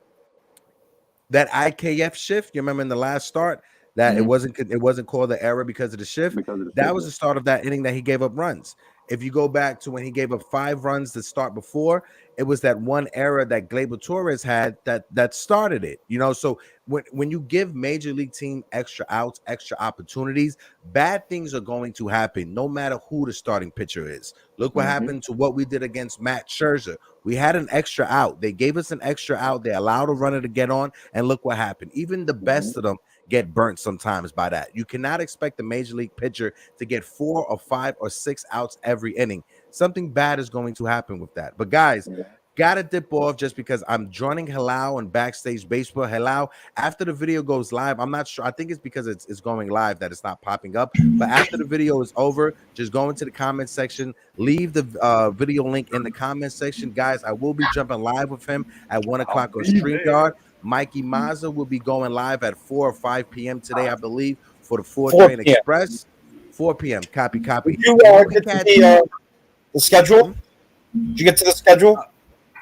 that IKF shift, you remember in the last start that it wasn't called the error because of the shift. That was the start of that inning that he gave up runs. If you go back to when he gave up 5 runs to start before, it was that one error that Gleyber Torres had that started it. So when you give major league team extra outs, extra opportunities, bad things are going to happen no matter who the starting pitcher is. Look what happened to what we did against Matt Scherzer. We had an extra out. They gave us an extra out. They allowed a runner to get on, and look what happened. Even the best of them get burnt sometimes by that. You cannot expect the major league pitcher to get 4 or 5 or 6 outs every inning. something bad is going to happen with that. But guys, gotta dip off just because I'm joining Halal on Backstage Baseball. Halal, after the video goes live, I'm not sure. I think it's because it's going live that it's not popping up. But after the video is over, just go into the comment section, leave the video link in the comment section. Guys, I will be jumping live with him at 1 o'clock on StreamYard. Mikey Mazza will be going live at 4 or 5 p.m. today, I believe, for the 4 Train Express. 4 p.m. Copy. Did you get to the schedule? Did you get to the schedule?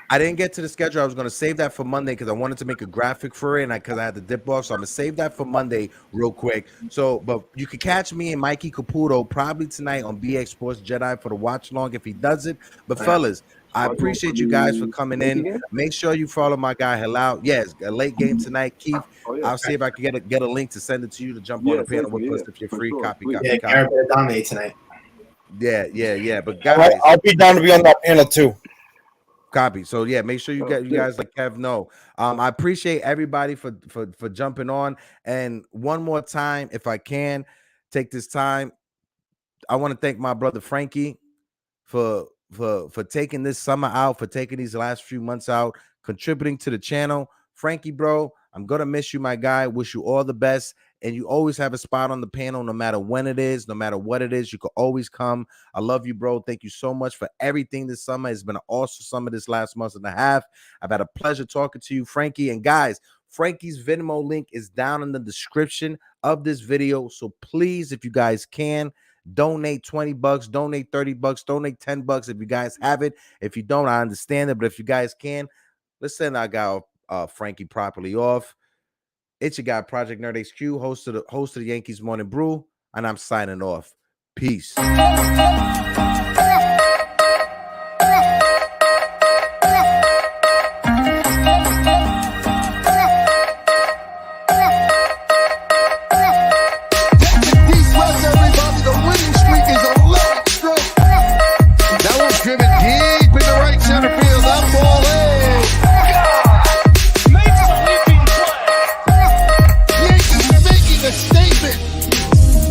I didn't get to the schedule. I was going to save that for Monday because I wanted to make a graphic for it, and because I had to dip off, so I'm going to save that for Monday real quick. So, but you can catch me and Mikey Caputo probably tonight on BX Sports Jedi for the watch long if he does it. But fellas, I appreciate you guys for coming in. Make sure you follow my guy Halal. Yes, a late game tonight, Keith. I'll see if I can get a link to send it to you to jump on the panel with us if you're free. Copy. Dominate tonight. Yeah. But guys, I'll be down to be on that panel too. Copy. So yeah, make sure you guys like Kev know. I appreciate everybody for jumping on. And one more time, if I can take this time, I want to thank my brother Frankie for taking this summer out, for taking these last few months out, contributing to the channel. Frankie, bro, I'm gonna miss you, my guy. Wish you all the best. And you always have a spot on the panel, no matter when it is, no matter what it is. You can always come. I love you, bro. Thank you so much for everything this summer. It's been an awesome summer this last month and a half. I've had a pleasure talking to you, Frankie. And guys, Frankie's Venmo link is down in the description of this video. So please, if you guys can, donate $20, donate $30, donate $10 if you guys have it. If you don't, I understand it. But if you guys can, let's send our guy Frankie properly off. It's your guy, Project Nerd HQ, host of the Yankees Morning Brew, and I'm signing off. Peace.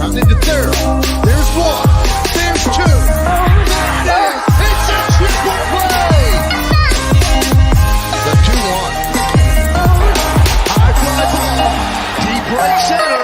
I'm in the third.